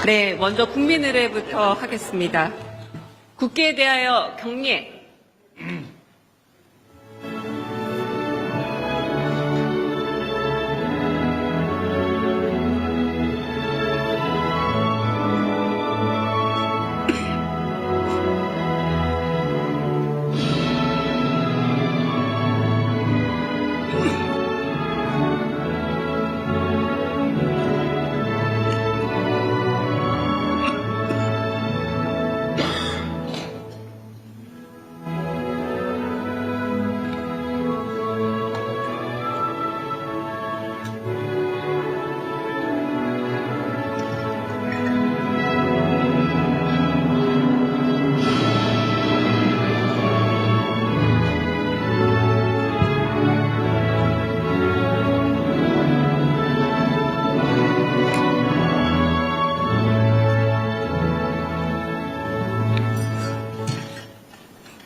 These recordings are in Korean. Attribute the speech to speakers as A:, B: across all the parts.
A: 네, 먼저 국민의례부터 하겠습니다. 국기에 대하여 경례.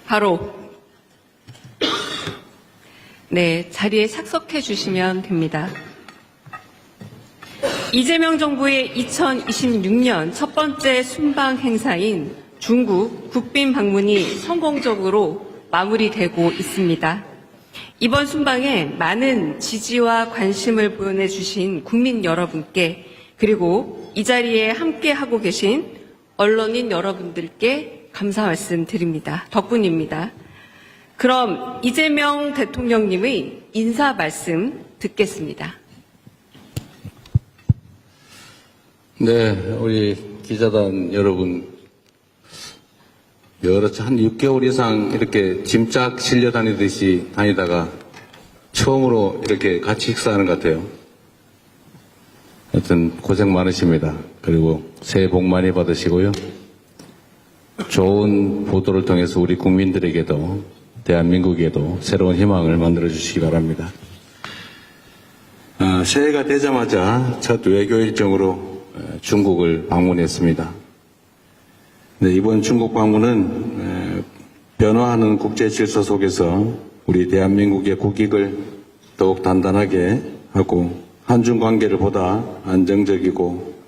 A: 바로 네, 자리에 착석해 주시면 됩니다. 이재명 정부의 2026년 첫 번째 순방 행사인 중국 국빈 방문이 성공적으로 마무리되고 있습니다. 이번 순방에 많은 지지와 관심을 보내주신 국민 여러분께, 그리고 이 자리에 함께하고 계신 언론인 여러분들께 감사 말씀 드립니다. 덕분입니다. 그럼 이재명 대통령님의 인사 말씀 듣겠습니다.
B: 네, 우리 기자단 여러분, 한 6개월 이상 이렇게 짐짝 실려 다니듯이 다니다가 처음으로 이렇게 같이 식사하는 것 같아요. 하여튼 고생 많으십니다. 그리고 새해 복 많이 받으시고요. 좋은 보도를 통해서 우리 국민들에게도 대한민국에도 새로운 희망을 만들어 주시기 바랍니다. 새해가 되자마자 첫 외교 일정으로 중국을 방문했습니다. 네, 이번 중국 방문은 변화하는 국제 질서 속에서 우리 대한민국의 국익을 더욱 단단하게 하고 한중 관계를 보다 안정적이고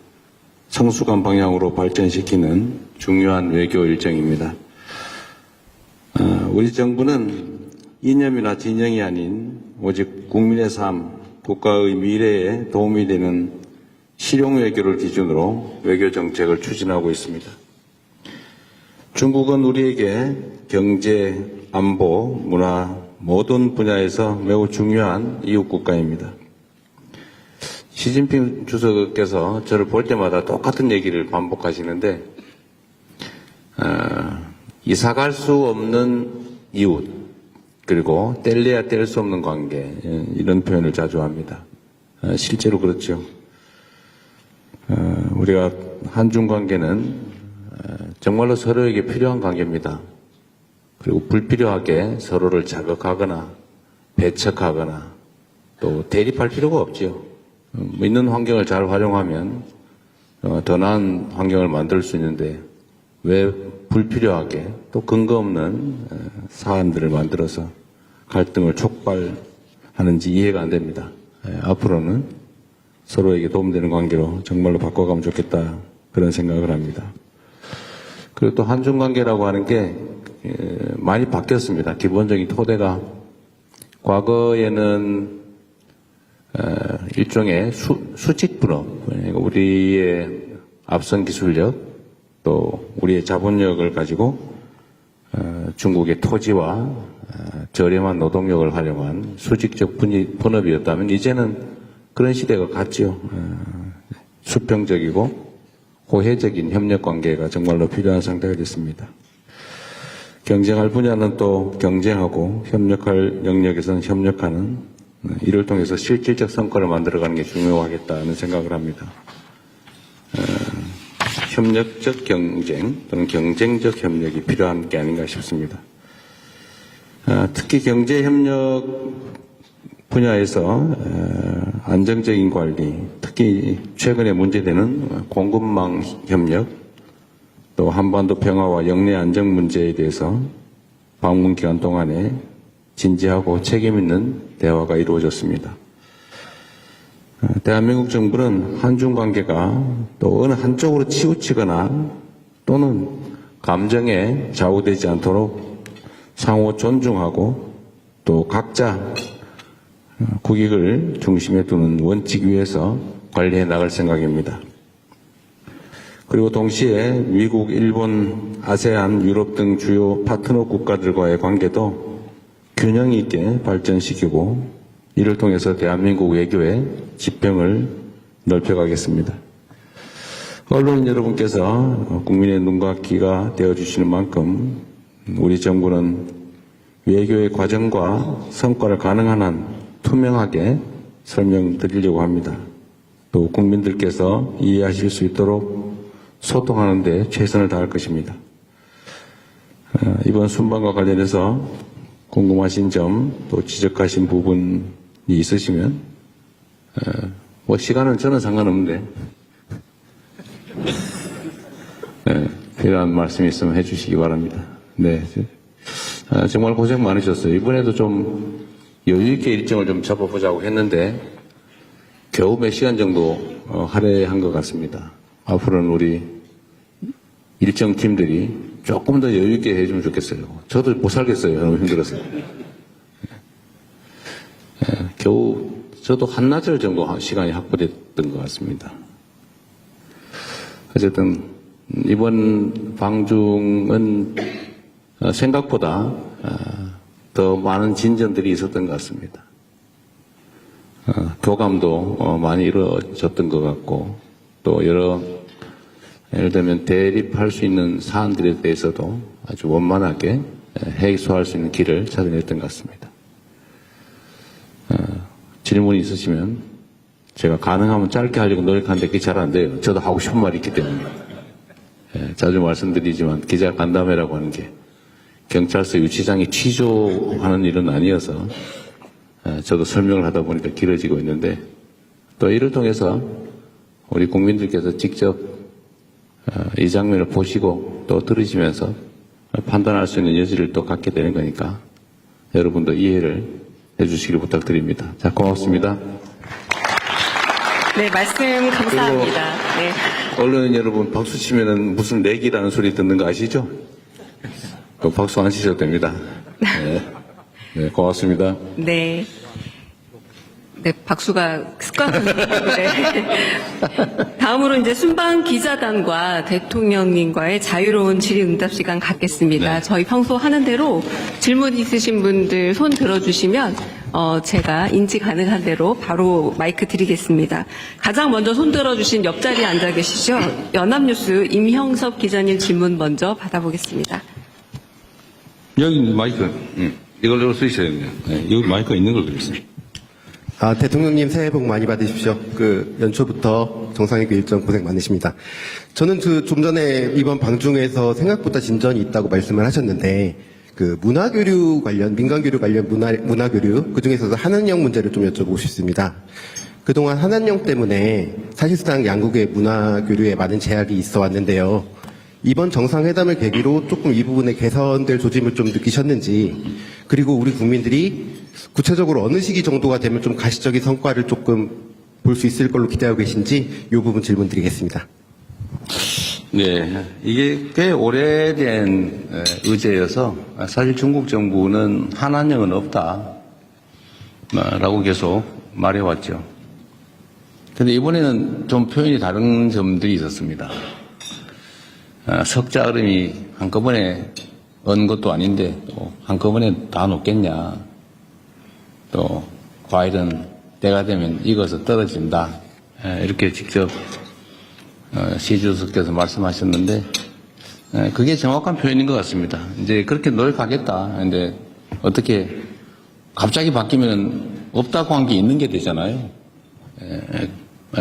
B: 성숙한 방향으로 발전시키는 중요한 외교 일정입니다. 우리 정부는 이념이나 진영이 아닌 오직 국민의 삶, 국가의 미래에 도움이 되는 실용 외교를 기준으로 외교 정책을 추진하고 있습니다. 중국은 우리에게 경제, 안보, 문화 모든 분야에서 매우 중요한 이웃 국가입니다. 시진핑 주석께서 저를 볼 때마다 똑같은 얘기를 반복하시는데, 이사갈 수 없는 이웃, 그리고 뗄래야 뗄 수 없는 관계, 이런 표현을 자주 합니다. 실제로 그렇죠. 우리가 한중 관계는 정말로 서로에게 필요한 관계입니다. 그리고 불필요하게 서로를 자극하거나 배척하거나 또 대립할 필요가 없죠. 있는 환경을 잘 활용하면 더 나은 환경을 만들 수 있는데 왜 불필요하게 또 근거 없는 사안들을 만들어서 갈등을 촉발하는지 이해가 안 됩니다. 앞으로는 서로에게 도움되는 관계로 정말로 바꿔가면 좋겠다, 그런 생각을 합니다. 그리고 또 한중 관계라고 하는 게 많이 바뀌었습니다. 기본적인 토대가 과거에는 일종의 수직분업, 우리의 앞선 기술력 또 우리의 자본력을 가지고 중국의 토지와 저렴한 노동력을 활용한 수직적 분업이었다면 이제는 그런 시대가 갔죠. 수평적이고 호혜적인 협력 관계가 정말로 필요한 상태가 됐습니다. 경쟁할 분야는 또 경쟁하고 협력할 영역에서는 협력하는, 이를 통해서 실질적 성과를 만들어가는 게 중요하겠다는 생각을 합니다. 협력적 경쟁 또는 경쟁적 협력이 필요한 게 아닌가 싶습니다. 특히 경제협력 분야에서 안정적인 관리, 특히 최근에 문제되는 공급망 협력, 또 한반도 평화와 영내 안정 문제에 대해서 방문 기간 동안에 진지하고 책임 있는 대화가 이루어졌습니다. 대한민국 정부는 한중 관계가 또 어느 한쪽으로 치우치거나 또는 감정에 좌우되지 않도록 상호 존중하고 또 각자 국익을 중심에 두는 원칙 위에서 관리해 나갈 생각입니다. 그리고 동시에 미국, 일본, 아세안, 유럽 등 주요 파트너 국가들과의 관계도 균형 있게 발전시키고 이를 통해서 대한민국 외교의 지평을 넓혀가겠습니다. 언론 여러분께서 국민의 눈과 귀가 되어주시는 만큼 우리 정부는 외교의 과정과 성과를 가능한 한 투명하게 설명드리려고 합니다. 또 국민들께서 이해하실 수 있도록 소통하는 데 최선을 다할 것입니다. 이번 순방과 관련해서 궁금하신 점 또 지적하신 부분이 있으시면 뭐 시간은 저는 상관없는데 필요한 말씀이 있으면 해주시기 바랍니다. 네, 정말 고생 많으셨어요. 이번에도 좀 여유있게 일정을 좀 잡아보자고 했는데 겨우 몇 시간 정도 할애한 것 같습니다. 앞으로는 우리 일정팀들이 조금 더 여유있게 해주면 좋겠어요. 저도 못 살겠어요. 너무 힘들었어요. 겨우 저도 한나절 정도 시간이 확보됐던 것 같습니다. 어쨌든 이번 방중은 생각보다 더 많은 진전들이 있었던 것 같습니다. 교감도 많이 이루어졌던 것 같고 또 여러 예를 들면 대립할 수 있는 사안들에 대해서도 아주 원만하게 해소할 수 있는 길을 찾아냈던 것 같습니다. 질문이 있으시면 제가 가능하면 짧게 하려고 노력하는데 그게 잘 안 돼요. 저도 하고 싶은 말이 있기 때문에. 자주 말씀드리지만 기자 간담회라고 하는 게 경찰서 유치장이 취조하는 일은 아니어서 저도 설명을 하다 보니까 길어지고 있는데 또 이를 통해서 우리 국민들께서 직접 이 장면을 보시고 또 들으시면서 판단할 수 있는 여지를 또 갖게 되는 거니까 여러분도 이해를 해주시길 부탁드립니다. 자, 고맙습니다.
A: 네, 말씀 감사합니다. 네.
B: 언론 여러분 박수 치면은 무슨 내기라는 소리 듣는 거 아시죠? 박수 안 치셔도 됩니다. 네, 네 고맙습니다.
A: 네. 네, 박수가 습관적인데. 다음으로 이제 순방 기자단과 대통령님과의 자유로운 질의응답 시간 갖겠습니다.
B: 네.
A: 저희 평소 하는 대로 질문 있으신 분들 손 들어주시면 제가 인지 가능한 대로 바로 마이크 드리겠습니다. 가장 먼저 손 들어주신 옆자리에 앉아 계시죠? 연합뉴스 임형섭 기자님 질문 먼저 받아보겠습니다.
C: 여기 마이크, 이걸로 쓰셔야겠네요. 네, 여기 마이크가 있는 걸 그랬어요.
D: 대통령님 새해 복 많이 받으십시오. 연초부터 정상회의 일정 고생 많으십니다. 저는 좀 전에 이번 방중에서 생각보다 진전이 있다고 말씀을 하셨는데, 문화교류 관련, 민간교류 관련 문화교류, 그 중에서도 한한령 문제를 좀 여쭤보고 싶습니다. 그동안 한한령 때문에 사실상 양국의 문화교류에 많은 제약이 있어 왔는데요. 이번 정상회담을 계기로 조금 이 부분에 개선될 조짐을 좀 느끼셨는지, 그리고 우리 국민들이 구체적으로 어느 시기 정도가 되면 좀 가시적인 성과를 조금 볼 수 있을 걸로 기대하고 계신지 이 부분 질문 드리겠습니다.
B: 네, 이게 꽤 오래된 의제여서 사실 중국 정부는 한한령은 없다라고 계속 말해왔죠. 그런데 이번에는 좀 표현이 다른 점들이 있었습니다. 석자얼음이 한꺼번에 언 것도 아닌데 또 한꺼번에 다 녹겠냐. 또 과일은 때가 되면 익어서 떨어진다. 이렇게 직접 시 주석께서 말씀하셨는데 그게 정확한 표현인 것 같습니다. 이제 그렇게 노력하겠다. 근데 어떻게 갑자기 바뀌면 없다고 한 게 있는 게 되잖아요.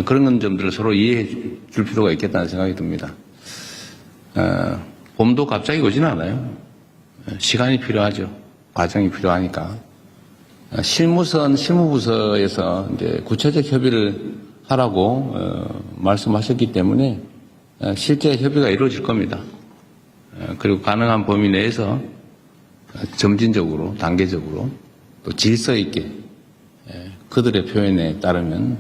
B: 그런 점들을 서로 이해해 줄 필요가 있겠다는 생각이 듭니다. 봄도 갑자기 오진 않아요. 시간이 필요하죠. 과정이 필요하니까. 실무부서에서 이제 구체적 협의를 하라고 말씀하셨기 때문에 실제 협의가 이루어질 겁니다. 그리고 가능한 범위 내에서 점진적으로, 단계적으로 또 질서 있게 그들의 표현에 따르면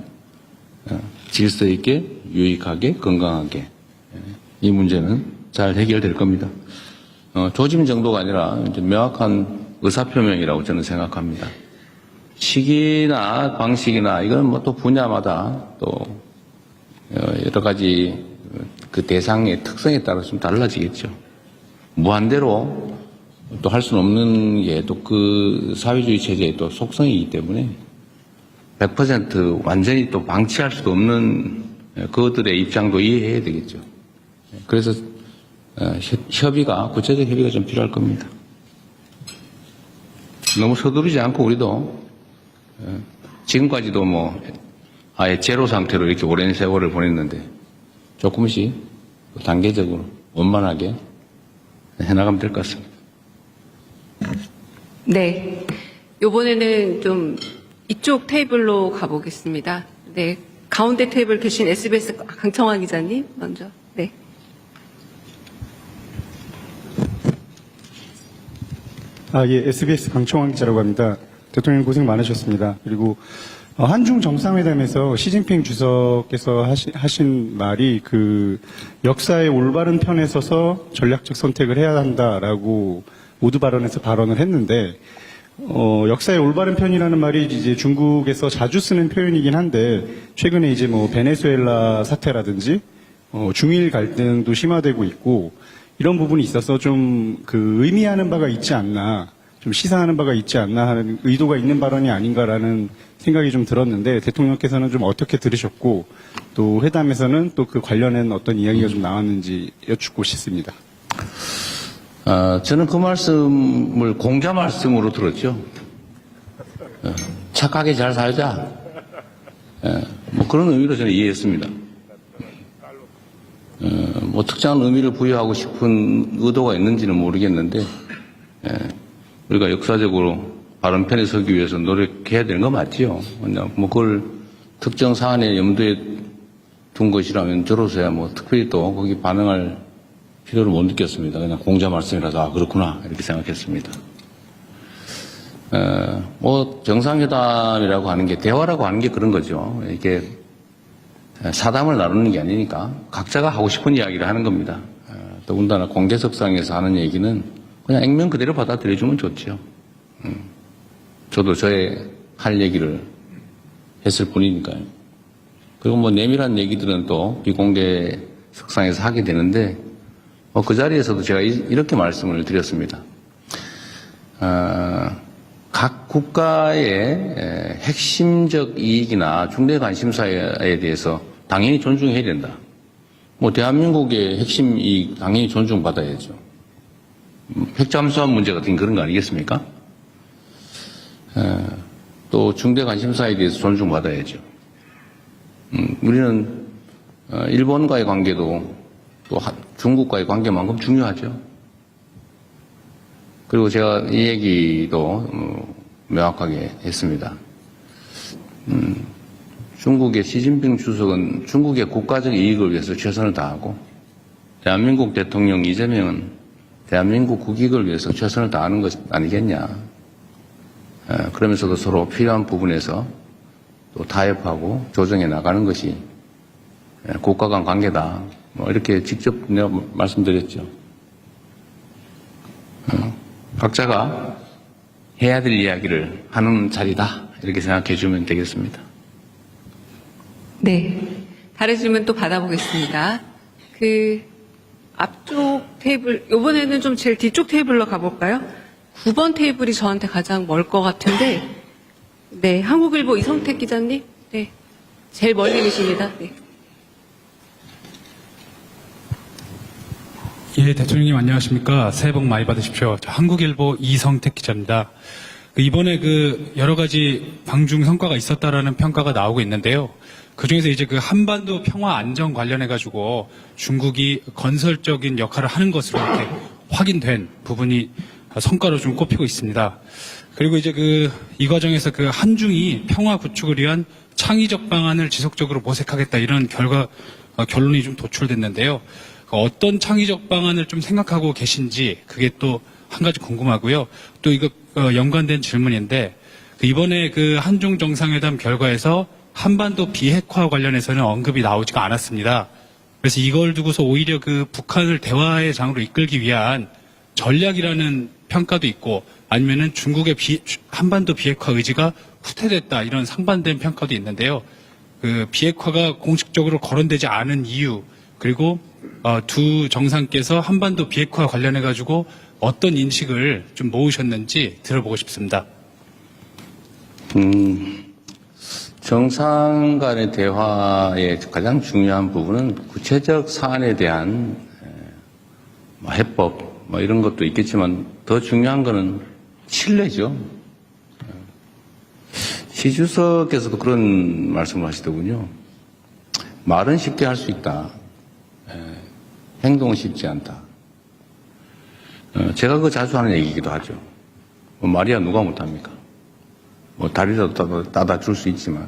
C: 질서 있게, 유익하게, 건강하게 이 문제는 잘 해결될 겁니다. 조짐 정도가 아니라 이제 명확한 의사표명이라고 저는 생각합니다. 시기나 방식이나 이건 뭐 또 분야마다 또 여러 가지 그 대상의 특성에 따라 좀 달라지겠죠. 무한대로 또 할 수는 없는 게 또 그 사회주의 체제의 또 속성이기 때문에 100% 완전히 또 방치할 수도 없는 그들의 입장도 이해해야 되겠죠. 그래서 구체적 협의가 좀 필요할 겁니다. 너무 서두르지 않고 우리도 지금까지도 뭐 아예 제로 상태로 이렇게 오랜 세월을 보냈는데 조금씩 단계적으로 원만하게 해나가면 될 것 같습니다.
A: 네. 요번에는 좀 이쪽 테이블로 가보겠습니다. 네. 가운데 테이블 계신 SBS 강청화 기자님 먼저. 네.
E: 예, SBS 강청환 기자라고 합니다. 대통령 고생 많으셨습니다. 그리고 한중 정상회담에서 시진핑 주석께서 하신 말이 그 역사의 올바른 편에 서서 전략적 선택을 해야 한다라고 모두 발언에서 발언을 했는데 역사의 올바른 편이라는 말이 이제 중국에서 자주 쓰는 표현이긴 한데 최근에 이제 뭐 베네수엘라 사태라든지 중일 갈등도 심화되고 있고 이런 부분이 있어서 좀 그 의미하는 바가 있지 않나, 좀 시사하는 바가 있지 않나 하는 의도가 있는 발언이 아닌가라는 생각이 좀 들었는데 대통령께서는 좀 어떻게 들으셨고 또 회담에서는 또 그 관련된 어떤 이야기가 좀 나왔는지 여쭙고 싶습니다.
C: 저는 그 말씀을 공자 말씀으로 들었죠. 착하게 잘 살자. 뭐 그런 의미로 저는 이해했습니다. 뭐 특정한 의미를 부여하고 싶은 의도가 있는지는 모르겠는데 우리가 역사적으로 바른 편에 서기 위해서 노력해야 되는 거 맞지요. 뭐 그걸 특정 사안에 염두에 둔 것이라면 저로서야 뭐 특별히 또 거기 반응할 필요를 못 느꼈습니다. 그냥 공자 말씀이라서 그렇구나 이렇게 생각했습니다. 뭐 정상회담이라고 하는 게 대화라고 하는 게 그런 거죠. 이게 사담을 나누는 게 아니니까 각자가 하고 싶은 이야기를 하는 겁니다. 더군다나 공개석상에서 하는 얘기는 그냥 액면 그대로 받아들여주면 좋죠. 저도 저의 할 얘기를 했을 뿐이니까요. 그리고 뭐 내밀한 얘기들은 또 비공개 석상에서 하게 되는데 그 자리에서도 제가 이렇게 말씀을 드렸습니다. 각 국가의 핵심적 이익이나 중대 관심사에 대해서 당연히 존중해야 된다. 뭐 대한민국의 핵심 이익 당연히 존중받아야죠. 핵잠수함 문제 같은 그런 거 아니겠습니까? 또 중대 관심사에 대해서 존중받아야죠. 우리는 일본과의 관계도 또 중국과의 관계만큼 중요하죠. 그리고 제가 이 얘기도 명확하게 했습니다. 중국의 시진핑 주석은 중국의 국가적 이익을 위해서 최선을 다하고 대한민국 대통령 이재명은 대한민국 국익을 위해서 최선을 다하는 것 아니겠냐. 그러면서도 서로 필요한 부분에서 또 타협하고 조정해 나가는 것이 국가 간 관계다. 뭐 이렇게 직접 내가 말씀드렸죠. 각자가 해야 될 이야기를 하는 자리다. 이렇게 생각해 주면 되겠습니다.
A: 네. 다른 질문 또 받아보겠습니다. 그 앞쪽 테이블, 이번에는 좀 제일 뒤쪽 테이블로 가볼까요? 9번 테이블이 저한테 가장 멀 것 같은데, 네. 한국일보 이성택 기자님? 네. 제일 멀리 계십니다. 네.
F: 예, 대통령님 안녕하십니까. 새해 복 많이 받으십시오. 저 한국일보 이성택 기자입니다. 이번에 여러 가지 방중 성과가 있었다라는 평가가 나오고 있는데요. 그중에서 이제 한반도 평화 안정 관련해가지고 중국이 건설적인 역할을 하는 것으로 이렇게 확인된 부분이 성과로 좀 꼽히고 있습니다. 그리고 이제 이 과정에서 한중이 평화 구축을 위한 창의적 방안을 지속적으로 모색하겠다 이런 결론이 좀 도출됐는데요. 어떤 창의적 방안을 좀 생각하고 계신지 그게 또 한 가지 궁금하고요. 또 이거 연관된 질문인데 이번에 한중 정상회담 결과에서 한반도 비핵화 관련해서는 언급이 나오지가 않았습니다. 그래서 이걸 두고서 오히려 그 북한을 대화의 장으로 이끌기 위한 전략이라는 평가도 있고 아니면은 중국의 한반도 비핵화 의지가 후퇴됐다 이런 상반된 평가도 있는데요. 그 비핵화가 공식적으로 거론되지 않은 이유 그리고 두 정상께서 한반도 비핵화 관련해 가지고 어떤 인식을 좀 모으셨는지 들어보고 싶습니다.
C: 정상 간의 대화의 가장 중요한 부분은 구체적 사안에 대한 해법 이런 것도 있겠지만 더 중요한 것은 신뢰죠. 시 주석께서도 그런 말씀을 하시더군요. 말은 쉽게 할 수 있다. 행동은 쉽지 않다. 제가 그거 자주 하는 얘기이기도 하죠. 말이야 누가 못합니까? 다리라도 따다 줄 수 있지만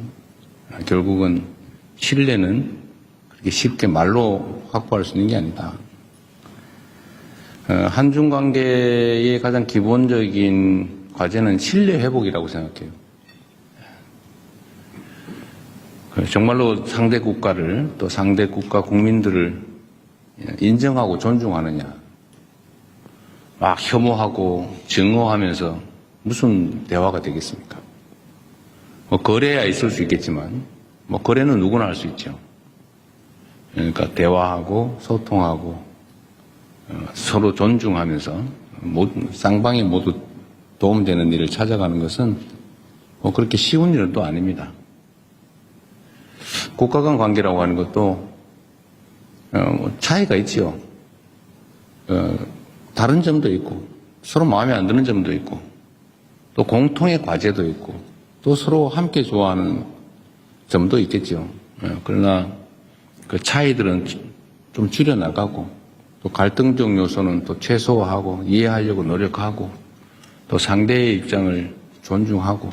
C: 결국은 신뢰는 그렇게 쉽게 말로 확보할 수 있는 게 아니다. 한중 관계의 가장 기본적인 과제는 신뢰 회복이라고 생각해요. 정말로 상대 국가를 또 상대 국가 국민들을 인정하고 존중하느냐. 막 혐오하고 증오하면서 무슨 대화가 되겠습니까? 거래야 있을 수 있겠지만 거래는 누구나 할 수 있죠. 그러니까 대화하고 소통하고 서로 존중하면서 쌍방이 모두 도움되는 일을 찾아가는 것은 그렇게 쉬운 일은 또 아닙니다. 국가 간 관계라고 하는 것도 차이가 있지요. 다른 점도 있고 서로 마음에 안 드는 점도 있고 또 공통의 과제도 있고 또 서로 함께 좋아하는 점도 있겠죠. 그러나 그 차이들은 좀 줄여나가고 또 갈등적 요소는 또 최소화하고 이해하려고 노력하고 또 상대의 입장을 존중하고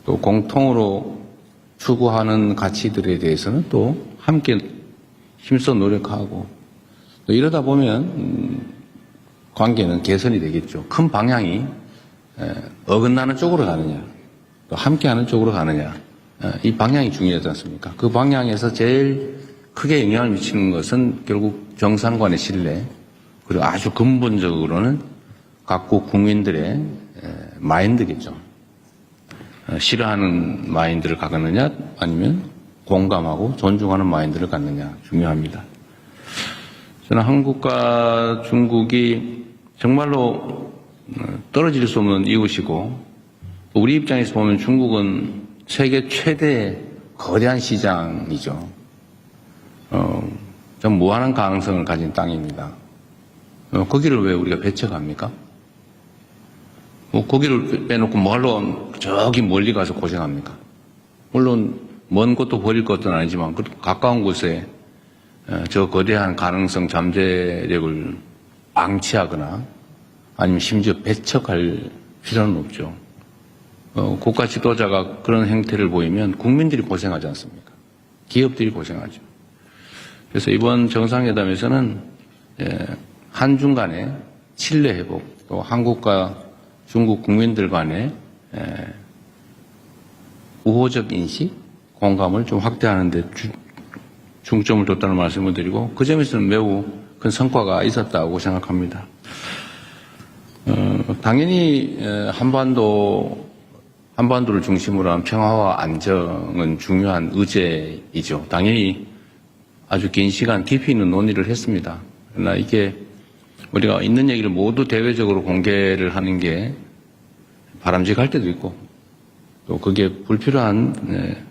C: 또 공통으로 추구하는 가치들에 대해서는 또 함께 힘써 노력하고 또 이러다 보면 관계는 개선이 되겠죠. 큰 방향이 어긋나는 쪽으로 가느냐 또 함께하는 쪽으로 가느냐 이 방향이 중요하지 않습니까? 그 방향에서 제일 크게 영향을 미치는 것은 결국 정상 간의 신뢰 그리고 아주 근본적으로는 각국 국민들의 마인드겠죠. 싫어하는 마인드를 갖느냐 아니면 공감하고 존중하는 마인드를 갖느냐 중요합니다. 저는 한국과 중국이 정말로 떨어질 수 없는 이웃이고 우리 입장에서 보면 중국은 세계 최대 거대한 시장이죠. 좀 무한한 가능성을 가진 땅입니다. 거기를 왜 우리가 배척합니까? 거기를 빼놓고 뭐하러 저기 멀리 가서 고생합니까? 물론 먼 곳도 버릴 것은 아니지만 가까운 곳에 저 거대한 가능성 잠재력을 방치하거나 아니면 심지어 배척할 필요는 없죠. 국가 지도자가 그런 행태를 보이면 국민들이 고생하지 않습니까? 기업들이 고생하죠. 그래서 이번 정상회담에서는 한중 간의 신뢰 회복, 또 한국과 중국 국민들 간의 우호적 인식, 공감을 좀 확대하는 데 중점을 뒀다는 말씀을 드리고 그 점에서는 매우 큰 성과가 있었다고 생각합니다. 당연히 한반도를 중심으로 한 평화와 안정은 중요한 의제이죠. 당연히 아주 긴 시간 깊이 있는 논의를 했습니다. 그러나 이게 우리가 있는 얘기를 모두 대외적으로 공개를 하는 게 바람직할 때도 있고 또 그게 불필요한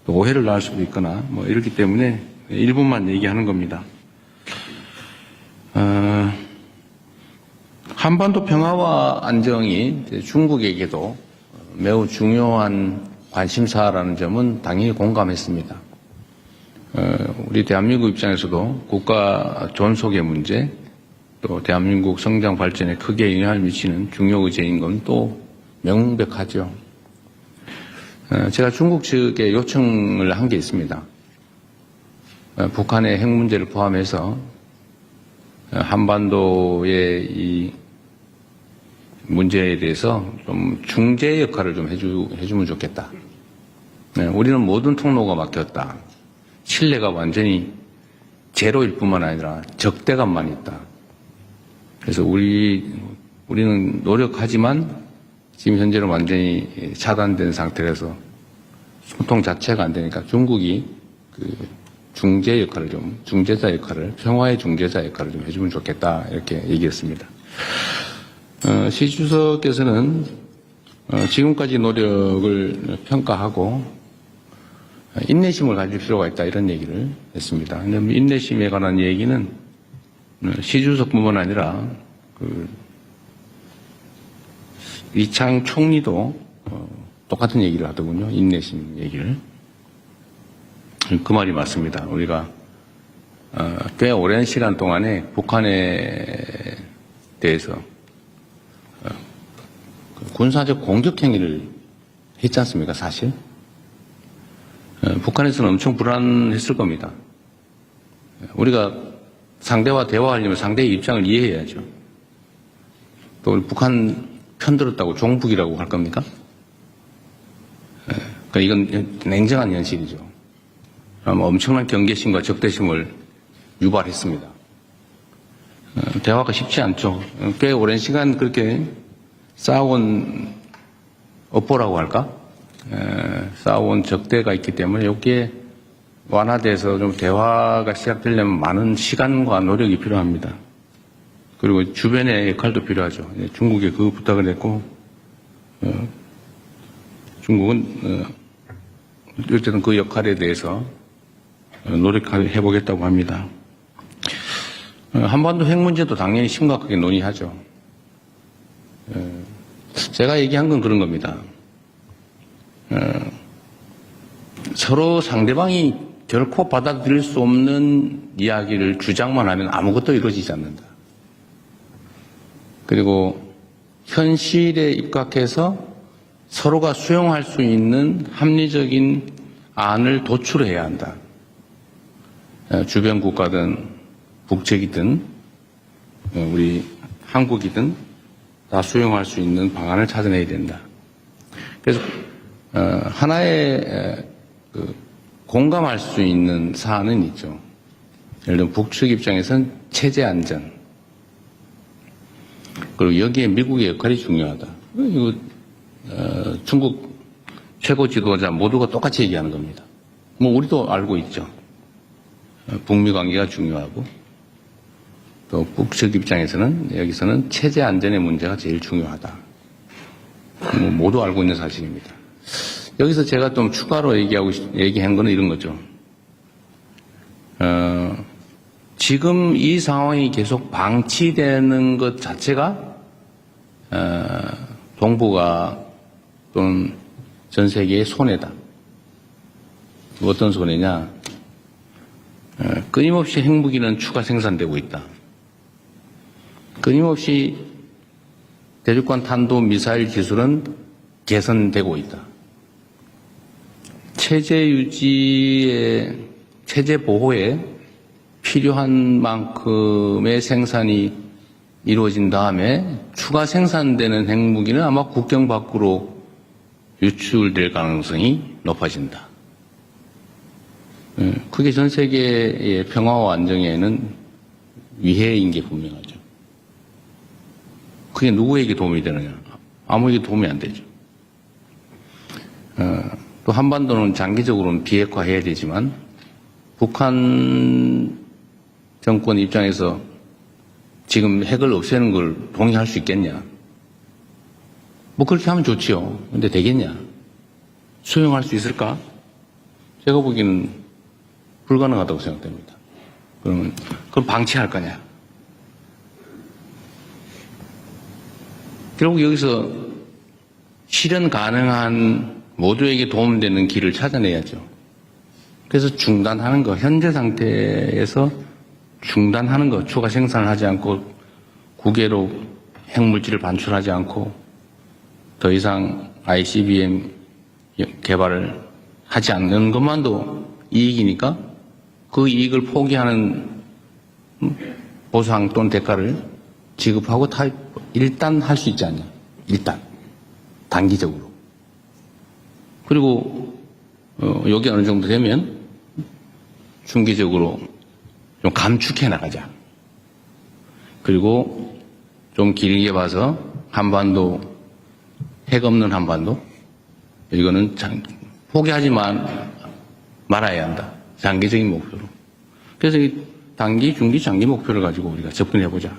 C: 또 오해를 낳을 수도 있거나 이렇기 때문에 일부만 얘기하는 겁니다. 한반도 평화와 안정이 중국에게도 매우 중요한 관심사라는 점은 당연히 공감했습니다. 우리 대한민국 입장에서도 국가 존속의 문제, 또 대한민국 성장 발전에 크게 영향을 미치는 중요 의제인 건 또 명백하죠. 제가 중국 측에 요청을 한 게 있습니다. 북한의 핵 문제를 포함해서 한반도의 이 문제에 대해서 좀 중재 역할을 좀 해주면 좋겠다. 네, 우리는 모든 통로가 막혔다. 신뢰가 완전히 제로일 뿐만 아니라 적대감만 있다. 그래서 우리는 노력하지만 지금 현재는 완전히 차단된 상태라서 소통 자체가 안 되니까 중국이 그 중재자 역할을, 평화의 중재자 역할을 좀 해주면 좋겠다. 이렇게 얘기했습니다. 시 주석께서는 지금까지 노력을 평가하고 인내심을 가질 필요가 있다. 이런 얘기를 했습니다. 근데 인내심에 관한 얘기는 시 주석뿐만 아니라 이창 총리도 똑같은 얘기를 하더군요. 인내심 얘기를. 그 말이 맞습니다. 우리가 꽤 오랜 시간 동안에 북한에 대해서 군사적 공격 행위를 했지 않습니까, 사실? 북한에서는 엄청 불안했을 겁니다. 우리가 상대와 대화하려면 상대의 입장을 이해해야죠. 또 우리 북한 편들었다고 종북이라고 할 겁니까? 그러니까 이건 냉정한 현실이죠. 엄청난 경계심과 적대심을 유발했습니다. 대화가 쉽지 않죠. 꽤 오랜 시간 그렇게 싸워온 업보라고 할까? 싸워온 적대가 있기 때문에 여기에 완화돼서 좀 대화가 시작되려면 많은 시간과 노력이 필요합니다. 그리고 주변의 역할도 필요하죠. 중국에 그 부탁을 했고, 중국은 어쨌든 그 역할에 대해서 노력해 보겠다고 합니다. 한반도 핵 문제도 당연히 심각하게 논의하죠. 제가 얘기한 건 그런 겁니다. 서로 상대방이 결코 받아들일 수 없는 이야기를 주장만 하면 아무것도 이루어지지 않는다. 그리고 현실에 입각해서 서로가 수용할 수 있는 합리적인 안을 도출해야 한다. 주변 국가든 북측이든 우리 한국이든 다 수용할 수 있는 방안을 찾아내야 된다. 그래서 하나의 공감할 수 있는 사안은 있죠. 예를 들면 북측 입장에서는 체제 안전, 그리고 여기에 미국의 역할이 중요하다. 이거 중국 최고 지도자 모두가 똑같이 얘기하는 겁니다. 뭐 우리도 알고 있죠. 북미 관계가 중요하고 또 북측 입장에서는 여기서는 체제 안전의 문제가 제일 중요하다. 뭐 모두 알고 있는 사실입니다. 여기서 제가 좀 추가로 얘기한 거는 이런 거죠. 지금 이 상황이 계속 방치되는 것 자체가 동북아 또는 전 세계의 손해다. 어떤 손해냐? 끊임없이 핵무기는 추가 생산되고 있다. 끊임없이 대륙간 탄도 미사일 기술은 개선되고 있다. 체제 유지에, 체제 보호에 필요한 만큼의 생산이 이루어진 다음에 추가 생산되는 핵무기는 아마 국경 밖으로 유출될 가능성이 높아진다. 그게 전 세계의 평화와 안정에는 위해인 게 분명하죠. 그게 누구에게 도움이 되느냐? 아무에게 도움이 안 되죠. 또 한반도는 장기적으로는 비핵화해야 되지만 북한 정권 입장에서 지금 핵을 없애는 걸 동의할 수 있겠냐? 뭐 그렇게 하면 좋지요. 근데 되겠냐? 수용할 수 있을까? 제가 보기에는 불가능하다고 생각됩니다. 그러면 그럼 방치할 거냐? 결국 여기서 실현 가능한 모두에게 도움되는 길을 찾아내야죠. 그래서 중단하는 거, 현재 상태에서 중단하는 거, 추가 생산을 하지 않고 국외로 핵물질을 반출하지 않고 더 이상 ICBM 개발을 하지 않는 것만도 이익이니까 그 이익을 포기하는 보상 또는 대가를 지급하고 일단 할 수 있지 않냐. 일단. 단기적으로. 그리고 여기 어느 정도 되면 중기적으로 좀 감축해 나가자. 그리고 좀 길게 봐서 한반도, 핵 없는 한반도, 이거는 포기하지만 말아야 한다. 장기적인 목표로. 그래서 이 단기, 중기, 장기 목표를 가지고 우리가 접근해보자.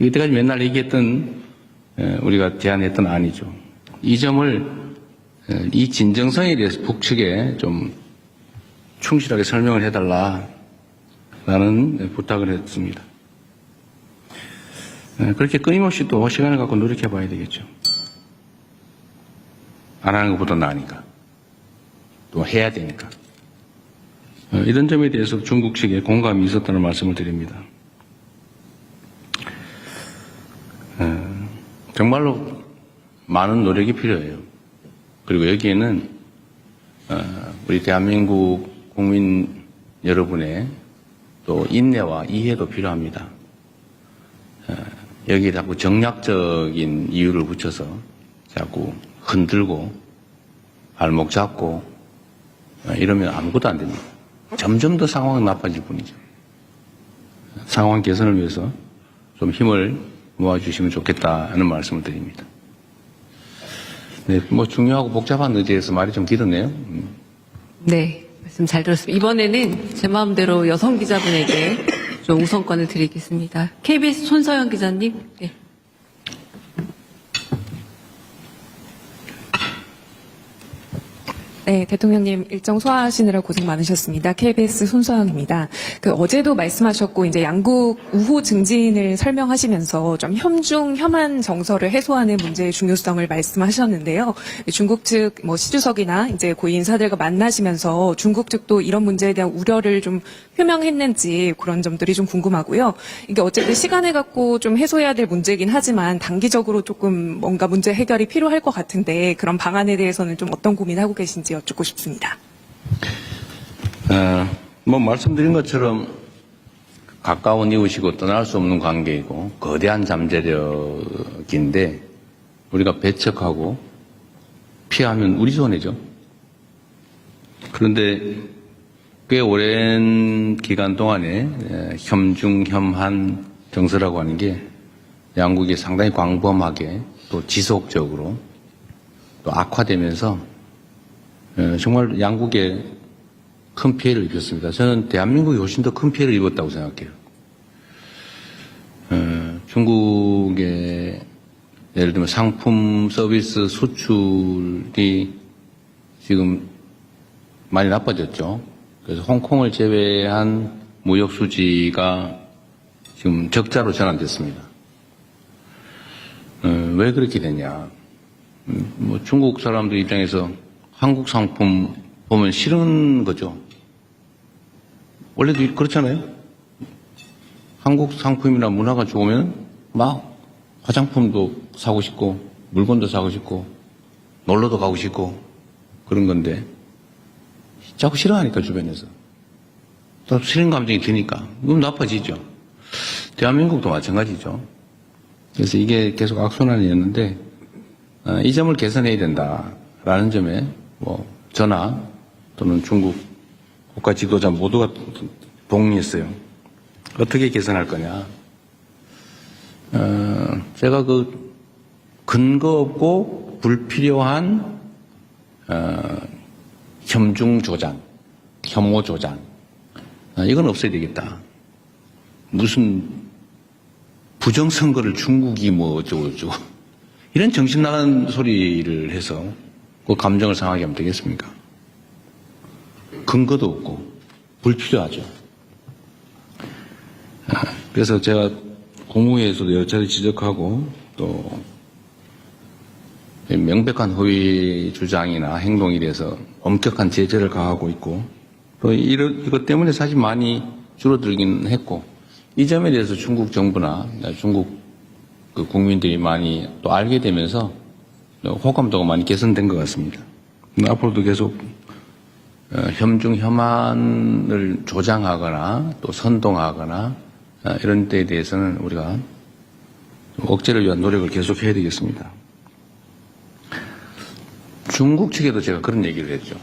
C: 이때까지 맨날 얘기했던, 우리가 제안했던 안이죠. 이 점을, 이 진정성에 대해서 북측에 좀 충실하게 설명을 해달라라는 부탁을 했습니다. 그렇게 끊임없이 또 시간을 갖고 노력해봐야 되겠죠. 안 하는 것보다 나으니까. 또 해야 되니까. 이런 점에 대해서 중국 측에 공감이 있었다는 말씀을 드립니다. 정말로 많은 노력이 필요해요. 그리고 여기에는 우리 대한민국 국민 여러분의 또 인내와 이해도 필요합니다. 여기에 자꾸 정략적인 이유를 붙여서 자꾸 흔들고 발목 잡고 이러면 아무것도 안 됩니다. 점점 더 상황은 나빠질 뿐이죠. 상황 개선을 위해서 좀 힘을 모아주시면 좋겠다는 말씀을 드립니다. 네, 뭐 중요하고 복잡한 의제에서 말이 좀 길었네요.
A: 네, 말씀 잘 들었습니다. 이번에는 제 마음대로 여성 기자분에게 좀 우선권을 드리겠습니다. KBS 손서영 기자님. 네.
G: 네, 대통령님 일정 소화하시느라 고생 많으셨습니다. KBS 손서영입니다. 어제도 말씀하셨고 이제 양국 우호 증진을 설명하시면서 좀 혐중 혐한 정서를 해소하는 문제의 중요성을 말씀하셨는데요. 중국 측 시 주석이나 이제 고위 인사들과 만나시면서 중국 측도 이런 문제에 대한 우려를 좀 표명했는지 그런 점들이 좀 궁금하고요. 이게 어쨌든 시간을 갖고 좀 해소해야 될 문제이긴 하지만 단기적으로 조금 뭔가 문제 해결이 필요할 것 같은데 그런 방안에 대해서는 좀 어떤 고민하고 계신지 여쭙고 싶습니다.
C: 뭐 말씀드린 것처럼 가까운 이웃이고 떠날 수 없는 관계이고 거대한 잠재력인데 우리가 배척하고 피하면 우리 손해죠. 그런데 꽤 오랜 기간 동안에 혐중혐한 정서라고 하는 게 양국이 상당히 광범하게 또 지속적으로 또 악화되면서 정말 양국에 큰 피해를 입혔습니다. 저는 대한민국이 훨씬 더 큰 피해를 입었다고 생각해요. 중국의 예를 들면 상품 서비스 수출이 지금 많이 나빠졌죠. 그래서 홍콩을 제외한 무역 수지가 지금 적자로 전환됐습니다. 왜 그렇게 됐냐? 뭐 중국 사람들 입장에서 한국 상품 보면 싫은 거죠. 원래도 그렇잖아요. 한국 상품이나 문화가 좋으면 막 화장품도 사고 싶고 물건도 사고 싶고 놀러도 가고 싶고 그런 건데 자꾸 싫어하니까 주변에서 또 싫은 감정이 드니까 그럼 나빠지죠. 대한민국도 마찬가지죠. 그래서 이게 계속 악순환이었는데 이 점을 개선해야 된다라는 점에 뭐 저나 또는 중국 국가 지도자 모두가 동의했어요. 어떻게 개선할 거냐. 제가 근거 없고 불필요한 혐중 조장, 혐오 조장 이건 없어야 되겠다. 무슨 부정선거를 중국이 뭐 어쩌고 이런 정신 나간 소리를 해서 그 감정을 상하게 하면 되겠습니까? 근거도 없고 불필요하죠. 그래서 제가 국무회에서도 여러 차례 지적하고 또 명백한 허위 주장이나 행동에 대해서 엄격한 제재를 가하고 있고 또 이것 때문에 사실 많이 줄어들긴 했고 이 점에 대해서 중국 정부나 중국 국민들이 많이 또 알게 되면서 호감도가 많이 개선된 것 같습니다. 앞으로도 계속 혐중 혐한을 조장하거나 또 선동하거나 이런 데에 대해서는 우리가 억제를 위한 노력을 계속해야 되겠습니다. 중국 측에도 제가 그런 얘기를 했죠.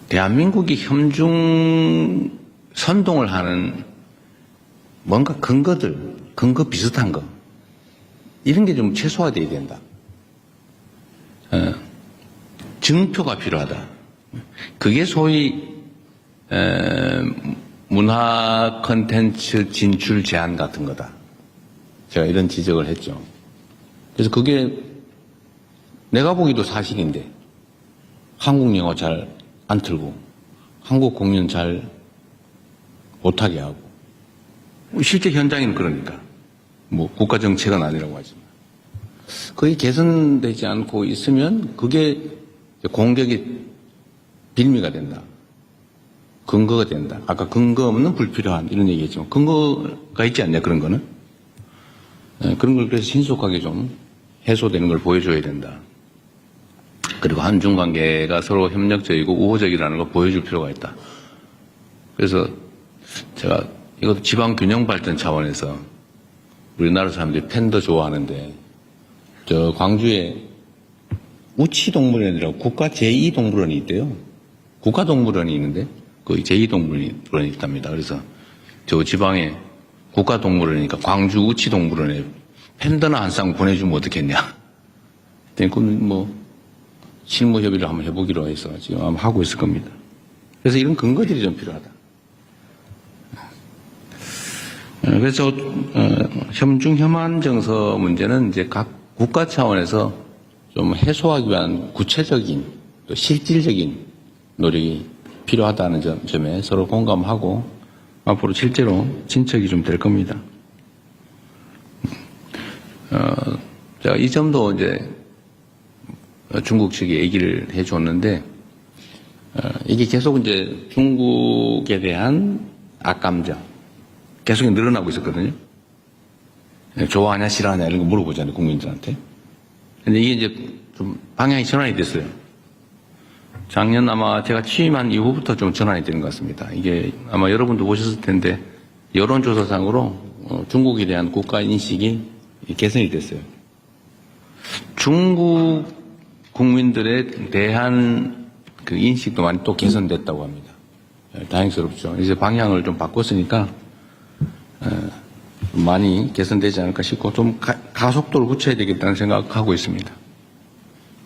C: 대한민국이 협중 선동을 하는 뭔가 근거 비슷한 거, 이런 게 좀 최소화돼야 된다. 증표가 필요하다. 그게 소위 문화 콘텐츠 진출 제한 같은 거다. 제가 이런 지적을 했죠. 그래서 그게 내가 보기도 사실인데 한국 영화 잘 안 틀고 한국 공연 잘 못하게 하고, 실제 현장에는 그러니까 뭐 국가 정책은 아니라고 하지만 그게 개선되지 않고 있으면 그게 공격의 빌미가 된다. 근거가 된다. 아까 근거 없는 불필요한 이런 얘기했지만 근거가 있지 않냐, 그런 거는. 그런 걸 그래서 신속하게 좀 해소되는 걸 보여줘야 된다. 그리고 한중 관계가 서로 협력적이고 우호적이라는 걸 보여줄 필요가 있다. 그래서 제가 이것도 지방 균형 발전 차원에서 우리나라 사람들이 팬더 좋아하는데, 저 광주에 우치동물원이라고 국가 제2동물원이 있대요. 국가동물원이 있는데 그 제2동물원이 있답니다. 그래서 저 지방에 국가동물원이니까 광주 우치동물원에 팬더나 한 쌍 보내주면 어떻겠냐. 그건 뭐 실무 협의를 한번 해보기로 해서 지금 아마 하고 있을 겁니다. 그래서 이런 근거들이 좀 필요하다. 그래서 협중 협안 정서 문제는 이제 각 국가 차원에서 좀 해소하기 위한 구체적인 또 실질적인 노력이 필요하다는 점에 서로 공감하고 앞으로 실제로 진척이 좀 될 겁니다. 제가 이 점도 이제 중국 측이 얘기를 해줬는데, 이게 계속 이제 중국에 대한 악감정 계속 늘어나고 있었거든요. 좋아하냐 싫어하냐 이런 거 물어보잖아요, 국민들한테. 근데 이게 이제 좀 방향이 전환이 됐어요. 작년 아마 제가 취임한 이후부터 좀 전환이 되는 것 같습니다. 이게 아마 여러분도 보셨을 텐데 여론조사상으로 중국에 대한 국가 인식이 개선이 됐어요. 중국 국민들에 대한 그 인식도 많이 또 개선됐다고 합니다. 다행스럽죠. 이제 방향을 좀 바꿨으니까 많이 개선되지 않을까 싶고 좀 가속도를 붙여야 되겠다는 생각하고 있습니다.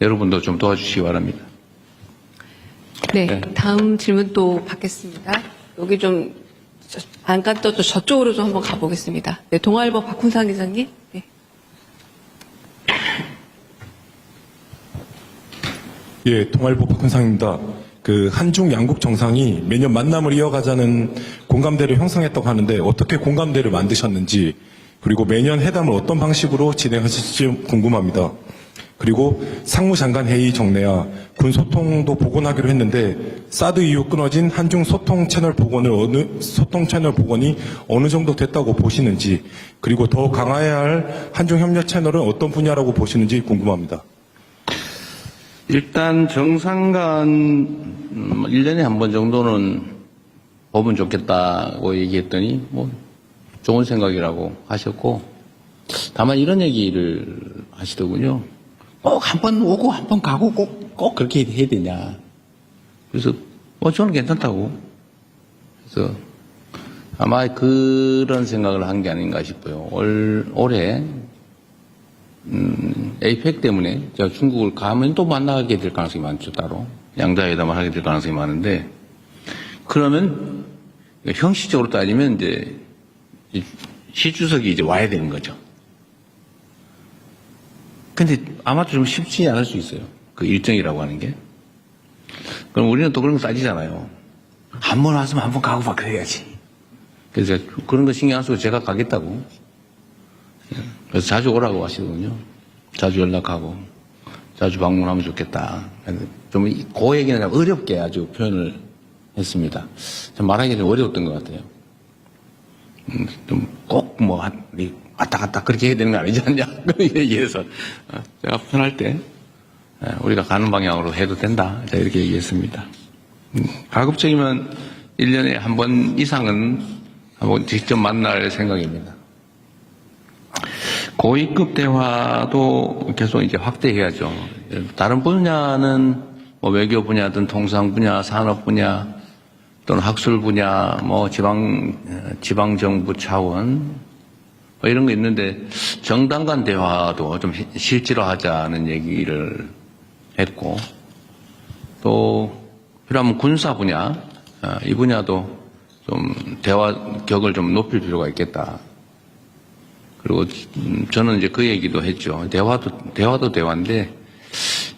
C: 여러분도 좀 도와주시기 바랍니다.
A: 네, 다음 질문 또 받겠습니다. 여기 좀 안간 또 저쪽으로 좀 한번 가보겠습니다. 네, 동아일보 박훈상 기자님. 네.
H: 예, 동아일보 박훈상입니다. 그 한중 양국 정상이 매년 만남을 이어가자는 공감대를 형성했다고 하는데 어떻게 공감대를 만드셨는지, 그리고 매년 회담을 어떤 방식으로 진행하실지 궁금합니다. 그리고 상무장관 회의 정례와 군 소통도 복원하기로 했는데 사드 이후 끊어진 한중 소통 채널 복원이 어느 정도 됐다고 보시는지, 그리고 더 강화해야 할 한중 협력 채널은 어떤 분야라고 보시는지 궁금합니다.
C: 일단 정상간 1년에 한 번 정도는 보면 좋겠다고 얘기했더니 뭐 좋은 생각이라고 하셨고, 다만 이런 얘기를 하시더군요. 꼭 한 번 오고 한 번 가고 꼭 그렇게 해야 되냐. 그래서 저는 괜찮다고. 그래서 아마 그런 생각을 한 게 아닌가 싶어요. 올해 에이펙 때문에 제가 중국을 가면 또 만나게 될 가능성이 많죠. 따로 양자회담을 하게 될 가능성이 많은데, 그러면 형식적으로 따지면 이제 시 주석이 이제 와야 되는 거죠. 근데 아마도 좀 쉽지 않을 수 있어요. 그 일정이라고 하는 게. 그럼 우리는 또 그런 거 따지잖아요. 한 번 왔으면 한 번 가고 막 그래야지. 그래서 그런 거 신경 안 쓰고 제가 가겠다고. 그래서 자주 오라고 하시거든요. 자주 연락하고 자주 방문하면 좋겠다. 좀 그 얘기는 어렵게 아주 표현을 했습니다. 좀 말하기 좀 어려웠던 것 같아요. 좀 꼭 뭐 왔다 갔다 그렇게 해야 되는 거 아니지 않냐 그런 얘기해서 제가 편할 때 우리가 가는 방향으로 해도 된다 이렇게 얘기했습니다. 가급적이면 1년에 한 번 이상은 한번 직접 만날 생각입니다. 고위급 대화도 계속 이제 확대해야죠. 다른 분야는 뭐 외교 분야든 통상 분야, 산업 분야 또는 학술 분야, 뭐 지방 정부 차원 뭐 이런 거 있는데 정당 간 대화도 좀 실제로 하자는 얘기를 했고 또 필요하면 군사 분야 이 분야도 좀 대화 격을 좀 높일 필요가 있겠다. 그리고 저는 이제 그 얘기도 했죠. 대화도 대화인데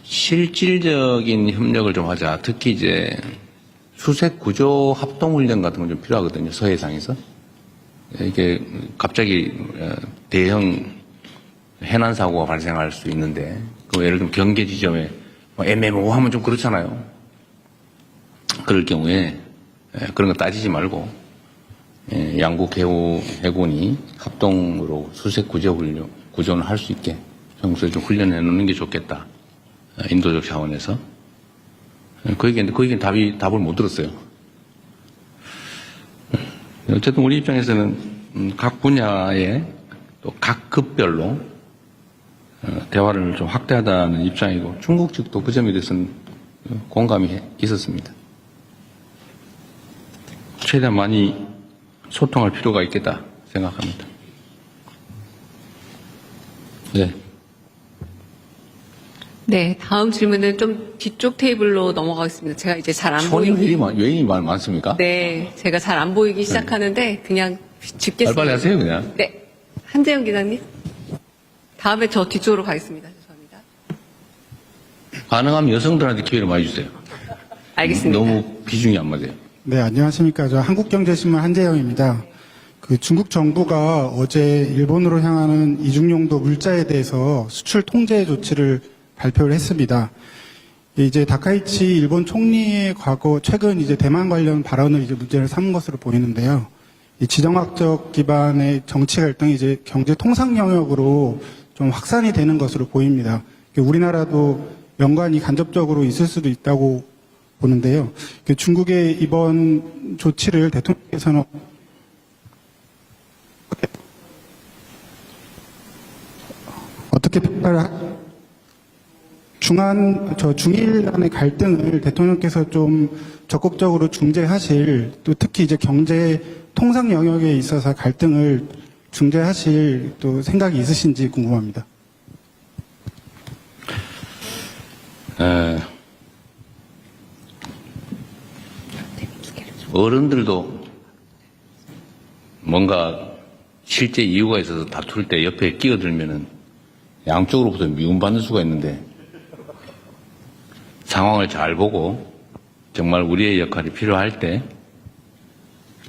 C: 실질적인 협력을 좀 하자. 특히 이제 수색 구조 합동 훈련 같은 건 좀 필요하거든요. 서해상에서. 이게 갑자기 대형 해난 사고가 발생할 수 있는데 그 예를 들면 경계 지점에 애매모호하면 좀 그렇잖아요. 그럴 경우에 그런 거 따지지 말고 양국 해군이 합동으로 수색 구조는 할 수 있게 평소에 좀 훈련해 놓는 게 좋겠다. 인도적 차원에서. 그 얘기는 답을 못 들었어요. 어쨌든 우리 입장에서는 각 분야에 또 각 급별로 대화를 좀 확대하다는 입장이고 중국 측도 그 점에 대해서는 공감이 있었습니다. 최대한 많이 소통할 필요가 있겠다 생각합니다. 네.
A: 네, 다음 질문은 좀 뒤쪽 테이블로 넘어가겠습니다. 제가 이제 잘 안
C: 손이
A: 보이기.
C: 왜 이리 많습니까?
A: 네, 제가 잘 안 보이기 시작하는데 그냥 짚겠습니다.
C: 빨리빨리 하세요 그냥.
A: 네, 한재영 기자님. 다음에 저 뒤쪽으로 가겠습니다. 죄송합니다.
C: 가능하면 여성들한테 기회를 많이 주세요.
A: 알겠습니다.
C: 너무 비중이 안 맞아요.
I: 네, 안녕하십니까. 저 한국경제신문 한재영입니다. 그 중국 정부가 어제 일본으로 향하는 이중용도 물자에 대해서 수출 통제 조치를 발표를 했습니다. 이제 다카이치 일본 총리의 최근 이제 대만 관련 발언을 이제 문제를 삼은 것으로 보이는데요. 이 지정학적 기반의 정치 갈등이 이제 경제 통상 영역으로 좀 확산이 되는 것으로 보입니다. 우리나라도 연관이 간접적으로 있을 수도 있다고 보는데요. 중국의 이번 조치를 대통령께서는 어떻게 평가를 중일 간의 갈등을 대통령께서 좀 적극적으로 중재하실, 또 특히 이제 경제 통상 영역에 있어서 갈등을 중재하실 또 생각이 있으신지 궁금합니다.
C: 어른들도 뭔가 실제 이유가 있어서 다툴 때 옆에 끼어들면은 양쪽으로부터 미움받는 수가 있는데 상황을 잘 보고 정말 우리의 역할이 필요할 때,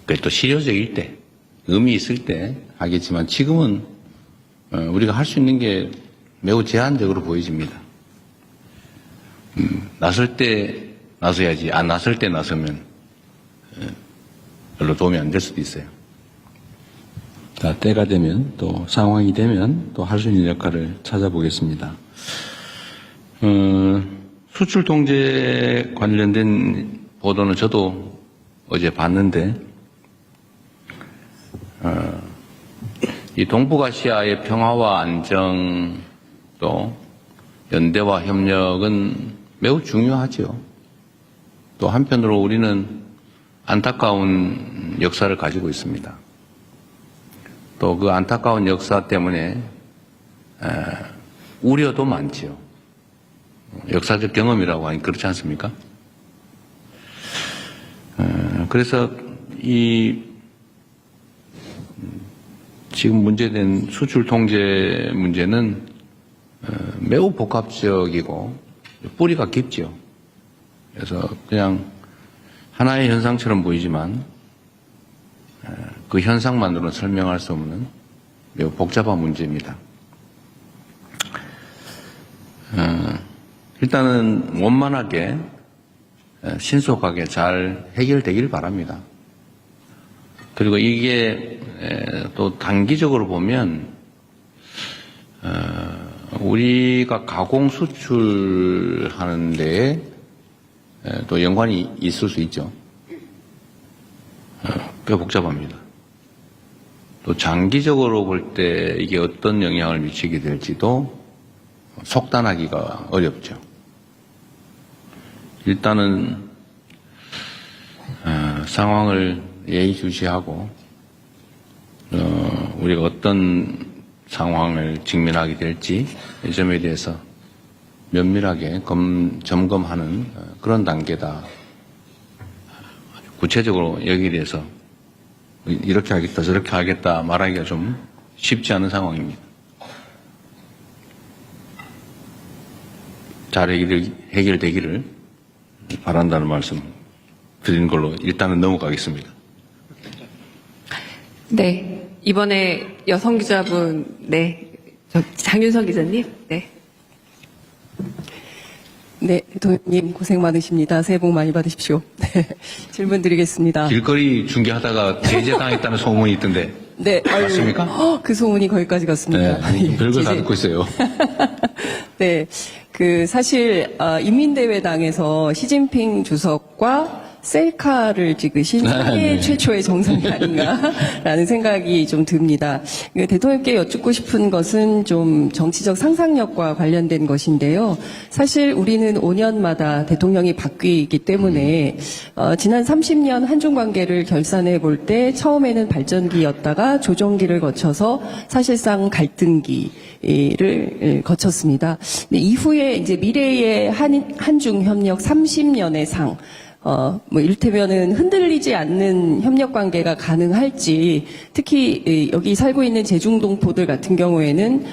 C: 그게 또 실효적일 때, 의미 있을 때 하겠지만 지금은 우리가 할 수 있는 게 매우 제한적으로 보여집니다. 나설 때 나서야지 안 나설 때 나서면 별로 도움이 안 될 수도 있어요. 자, 때가 되면 또 상황이 되면 또 할 수 있는 역할을 찾아보겠습니다. 수출 통제 관련된 보도는 저도 어제 봤는데 이 동북아시아의 평화와 안정 또 연대와 협력은 매우 중요하죠. 또 한편으로 우리는 안타까운 역사를 가지고 있습니다. 또 그 안타까운 역사 때문에 우려도 많지요. 역사적 경험이라고 하니 그렇지 않습니까? 그래서 이 지금 문제된 수출 통제 문제는 매우 복합적이고 뿌리가 깊죠. 그래서 그냥 하나의 현상처럼 보이지만 그 현상만으로는 설명할 수 없는 매우 복잡한 문제입니다. 일단은 원만하게 신속하게 잘 해결되길 바랍니다. 그리고 이게 또 단기적으로 보면 우리가 가공 수출하는 데에 또 연관이 있을 수 있죠. 꽤 복잡합니다. 또 장기적으로 볼 때 이게 어떤 영향을 미치게 될지도 속단하기가 어렵죠. 일단은 상황을 예의주시하고 우리가 어떤 상황을 직면하게 될지 이 점에 대해서 면밀하게 점검하는 그런 단계다. 구체적으로 여기에 대해서 이렇게 하겠다 저렇게 하겠다 말하기가 좀 쉽지 않은 상황입니다. 잘 해결되기를 바란다는 말씀 드리는 걸로 일단은 넘어가겠습니다.
A: 네. 이번에 여성 기자분, 네. 장윤선 기자님, 네.
J: 네, 대통령님 고생 많으십니다. 새해 복 많이 받으십시오. 네, 질문 드리겠습니다.
C: 길거리 중계하다가 제재당했다는 소문이 있던데
J: 네,
C: 맞습니까?
J: 그 소문이 거기까지 갔습니다.
C: 네, 별걸 다
J: 제재-
C: 듣고 있어요.
J: 네, 사실 인민대회당에서 시진핑 주석과 셀카를 찍으신 세계
C: 네.
J: 최초의 정상이 아닌가라는 생각이 좀 듭니다. 대통령께 여쭙고 싶은 것은 좀 정치적 상상력과 관련된 것인데요. 사실 우리는 5년마다 대통령이 바뀌기 때문에 지난 30년 한중 관계를 결산해 볼 때 처음에는 발전기였다가 조정기를 거쳐서 사실상 갈등기를 거쳤습니다. 근데 이후에 이제 미래의 한중 협력 30년의 상 이를테면은 흔들리지 않는 협력 관계가 가능할지, 특히 여기 살고 있는 제중동포들 같은 경우에는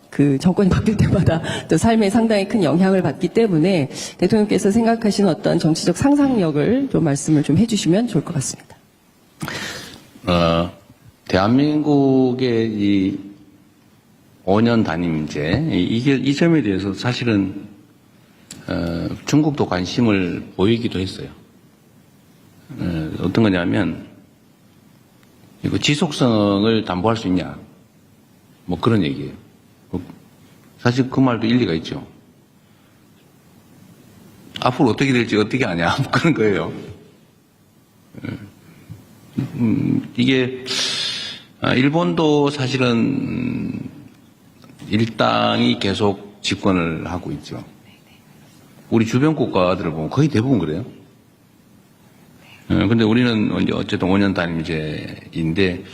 J: 그 정권이 바뀔 때마다 또 삶에 상당히 큰 영향을 받기 때문에 대통령께서 생각하시는 어떤 정치적 상상력을 좀 말씀을 좀 해주시면 좋을 것 같습니다.
C: 대한민국의 이 5년 단임제 이 점에 대해서 사실은 중국도 관심을 보이기도 했어요. 어떤 거냐면 이거 지속성을 담보할 수 있냐, 뭐 그런 얘기예요. 사실 그 말도 일리가 있죠. 앞으로 어떻게 될지 어떻게 아냐, 뭐 그런 거예요. 이게 일본도 사실은 일당이 계속 집권을 하고 있죠. 우리 주변 국가들을 보면 거의 대부분 그래요. 근데 우리는 어쨌든 5년 단임제인데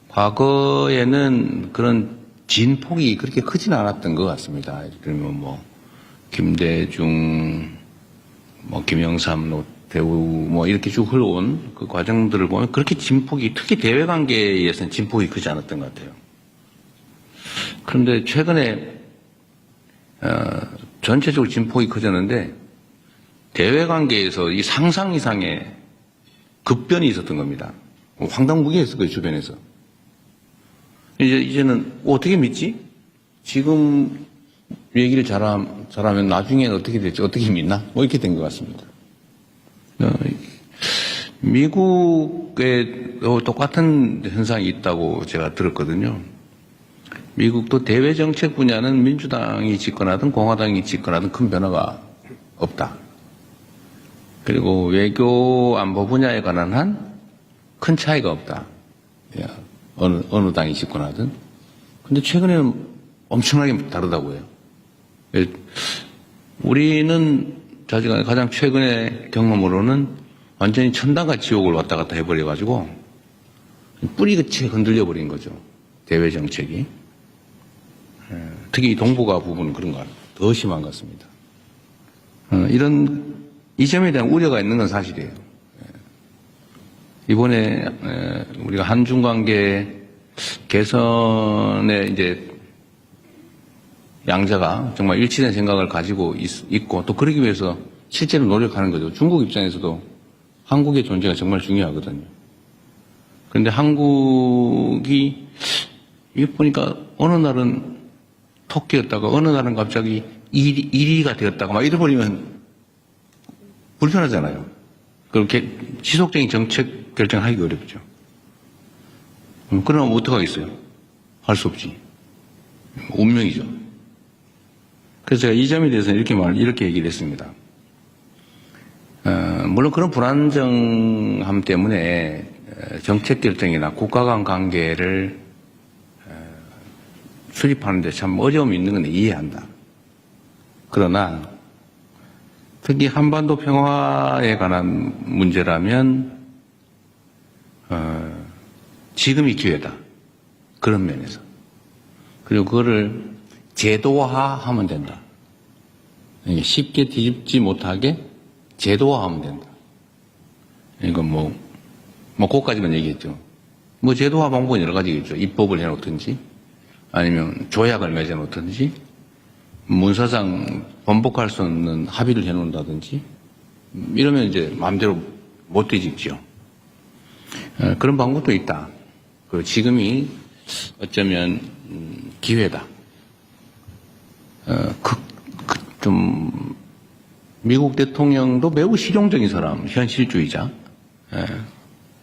C: 과거에는 그런 진폭이 그렇게 크진 않았던 것 같습니다. 그러면 뭐 김대중, 뭐 김영삼, 노태우 뭐 이렇게 쭉 흘러온 그 과정들을 보면 그렇게 진폭이, 특히 대외 관계에서는 진폭이 크지 않았던 것 같아요. 그런데 최근에 전체적으로 진폭이 커졌는데 대외 관계에서 이 상상 이상의 급변이 있었던 겁니다. 황당무계했을 거예요, 주변에서. 이제는 어떻게 믿지? 지금 얘기를 잘하면 나중에는 어떻게 될지 어떻게 믿나? 뭐 이렇게 된 것 같습니다. 미국에 똑같은 현상이 있다고 제가 들었거든요. 미국도 대외 정책 분야는 민주당이 집권하든 공화당이 집권하든 큰 변화가 없다. 그리고 외교 안보 분야에 관한 한 큰 차이가 없다. 어느 당이 집권하든. 근데 최근에는 엄청나게 다르다고 해요. 우리는 가장 최근의 경험으로는 완전히 천당과 지옥을 왔다 갔다 해버려가지고 뿌리끝이 흔들려 버린 거죠. 대외 정책이. 특히 동북아 부분은 그런 것 같아요. 더 심한 것 같습니다. 이 점에 대한 우려가 있는 건 사실이에요. 이번에 우리가 한중 관계 개선에 이제 양자가 정말 일치된 생각을 가지고 있고 또 그러기 위해서 실제로 노력하는 거죠. 중국 입장에서도 한국의 존재가 정말 중요하거든요. 그런데 한국이 이게 보니까 어느 날은 토끼였다가 어느 날은 갑자기 이리가 되었다가 막 이래버리면 불편하잖아요. 그렇게 지속적인 정책 결정하기 어렵죠. 그러면 어떡하겠어요? 할 수 없지. 운명이죠. 그래서 제가 이 점에 대해서는 이렇게 얘기를 했습니다. 물론 그런 불안정함 때문에 정책 결정이나 국가 간 관계를 수립하는데 참 어려움이 있는 건 이해한다. 그러나 특히 한반도 평화에 관한 문제라면 지금이 기회다. 그런 면에서. 그리고 그거를 제도화하면 된다. 쉽게 뒤집지 못하게 제도화하면 된다. 이건 그것까지만 얘기했죠. 제도화 방법은 여러 가지겠죠. 입법을 해놓든지, 아니면 조약을 맺어놓든지, 문서상 번복할 수 없는 합의를 해놓는다든지, 이러면 이제 마음대로 못 뒤집죠. 그런 방법도 있다. 지금이 어쩌면 기회다. 좀 미국 대통령도 매우 실용적인 사람, 현실주의자,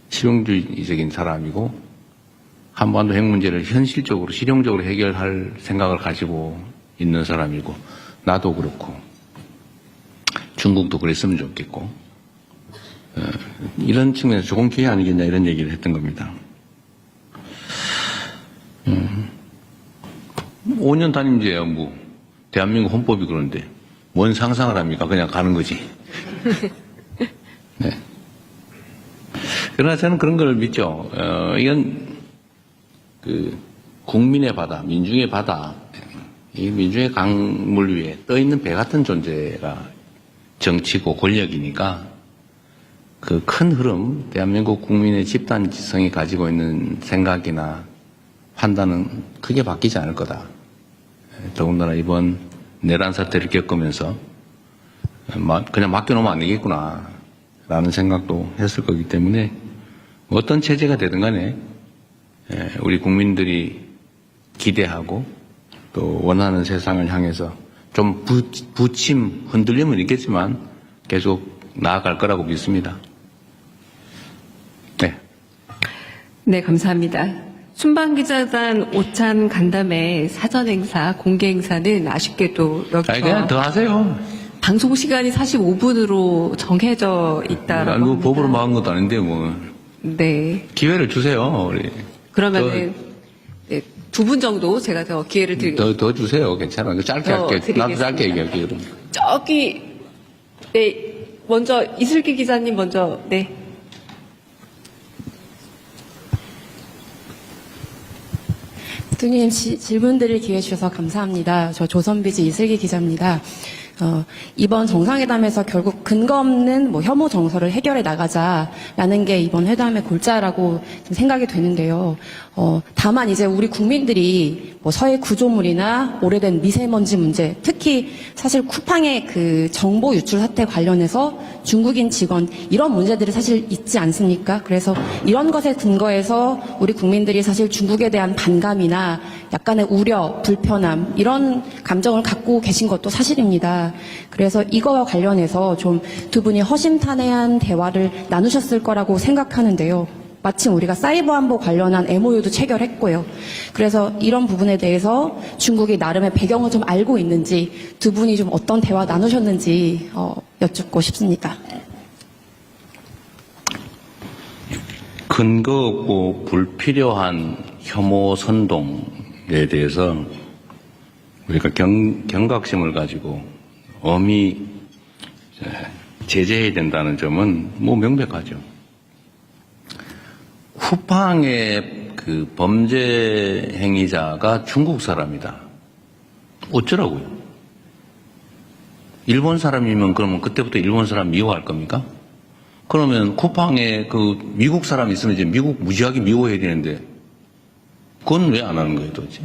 C: 실용주의적인 사람이고 한반도 핵 문제를 현실적으로 실용적으로 해결할 생각을 가지고 있는 사람이고 나도 그렇고 중국도 그랬으면 좋겠고 이런 측면에서 좋은 기회 아니겠냐 이런 얘기를 했던 겁니다. 5년 단임제야 대한민국 헌법이 그런데 뭔 상상을 합니까? 그냥 가는 거지. 네. 그러나 저는 그런 걸 믿죠. 이건 국민의 바다, 민중의 바다, 이 민중의 강물 위에 떠 있는 배 같은 존재가 정치고 권력이니까 그 큰 흐름, 대한민국 국민의 집단 지성이 가지고 있는 생각이나 판단은 크게 바뀌지 않을 거다. 더군다나 이번 내란 사태를 겪으면서 그냥 맡겨놓으면 안 되겠구나 라는 생각도 했을 거기 때문에 어떤 체제가 되든 간에 우리 국민들이 기대하고 또 원하는 세상을 향해서 좀 부침 흔들림은 있겠지만 계속 나아갈 거라고 믿습니다. 네.
A: 네, 감사합니다. 순방기자단 오찬 간담회 사전행사, 공개행사는 아쉽게도 여기서
C: 그냥 더 하세요.
A: 방송 시간이 45분으로 정해져 있다라고 합니다.
C: 법으로 막은 것도 아닌데
A: 네.
C: 기회를 주세요. 우리.
A: 그러면은 네, 2분 정도 제가 더 기회를 드리겠습니다.
C: 더 주세요. 괜찮아. 짧게
A: 더
C: 할게. 나도
A: 드리겠습니다.
C: 짧게 얘기할게. 그럼.
A: 저기 네, 먼저 이슬기 기자님 먼저 네.
K: 대통령님 질문 드릴 기회 주셔서 감사합니다. 저 조선비즈 이슬기 기자입니다. 이번 정상회담에서 결국 근거 없는 혐오 정서를 해결해 나가자라는 게 이번 회담의 골자라고 좀 생각이 되는데요. 다만 이제 우리 국민들이 서해 구조물이나 오래된 미세먼지 문제, 특히 사실 쿠팡의 그 정보 유출 사태 관련해서 중국인 직원 이런 문제들이 사실 있지 않습니까? 그래서 이런 것에 근거해서 우리 국민들이 사실 중국에 대한 반감이나 약간의 우려, 불편함 이런 감정을 갖고 계신 것도 사실입니다. 그래서 이거와 관련해서 좀 두 분이 허심탄회한 대화를 나누셨을 거라고 생각하는데요. 마침 우리가 사이버 안보 관련한 MOU도 체결했고요. 그래서 이런 부분에 대해서 중국이 나름의 배경을 좀 알고 있는지 두 분이 좀 어떤 대화 나누셨는지 여쭙고 싶습니다.
C: 근거 없고 불필요한 혐오 선동에 대해서 우리가 경각심을 가지고 엄히 제재해야 된다는 점은 명백하죠. 쿠팡의 그 범죄 행위자가 중국 사람이다. 어쩌라고요? 일본 사람이면 그러면 그때부터 일본 사람 미워할 겁니까? 그러면 쿠팡에 그 미국 사람 있으면 이제 미국 무지하게 미워해야 되는데 그건 왜 안 하는 거예요, 도대체?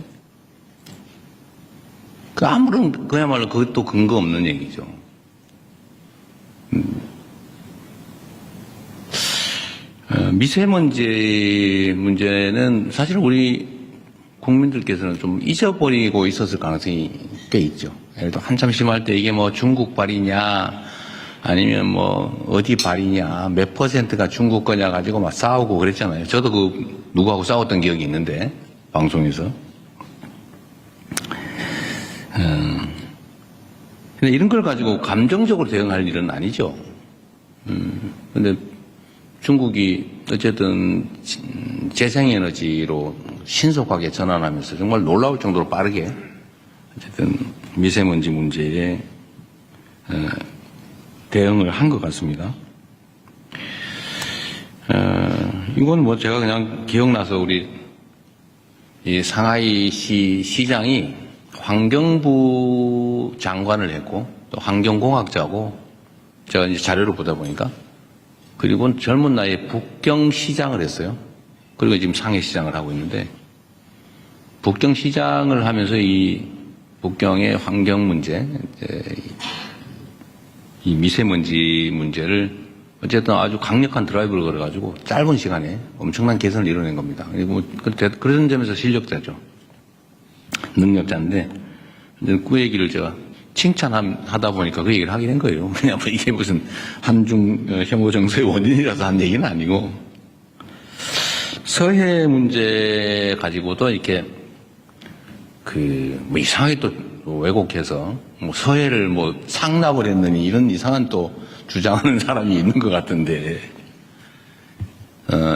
C: 아무런 그야말로 그것도 근거 없는 얘기죠. 미세먼지 문제는 사실 우리 국민들께서는 좀 잊어버리고 있었을 가능성이 꽤 있죠. 예를 들어 한참 심할 때 이게 중국 발이냐 아니면 어디 발이냐 몇 퍼센트가 중국 거냐 가지고 막 싸우고 그랬잖아요. 저도 누구하고 싸웠던 기억이 있는데 방송에서. 근데 이런 걸 가지고 감정적으로 대응할 일은 아니죠. 근데 중국이 어쨌든 재생에너지로 신속하게 전환하면서 정말 놀라울 정도로 빠르게 어쨌든 미세먼지 문제에 대응을 한 것 같습니다. 이건 뭐 제가 그냥 기억나서 우리 이 상하이시 시장이 환경부 장관을 했고 또 환경공학자고 제가 이제 자료를 보다 보니까 그리고 젊은 나이에 북경시장을 했어요. 그리고 지금 상해시장을 하고 있는데 북경시장을 하면서 이 북경의 환경 문제, 이 미세먼지 문제를 어쨌든 아주 강력한 드라이브를 걸어가지고 짧은 시간에 엄청난 개선을 이뤄낸 겁니다. 그리고 그런 점에서 실력자죠. 능력자인데 그 얘기를 제가 칭찬하다 보니까 그 얘기를 하게 된 거예요. 그냥 이게 무슨 한중 혐오 정서의 원인이라서 한 얘기는 아니고 서해 문제 가지고도 이렇게 뭐 이상하게 또 왜곡해서 뭐 서해를 뭐 상납을 했느니 이런 이상한 또 주장하는 사람이 있는 것 같은데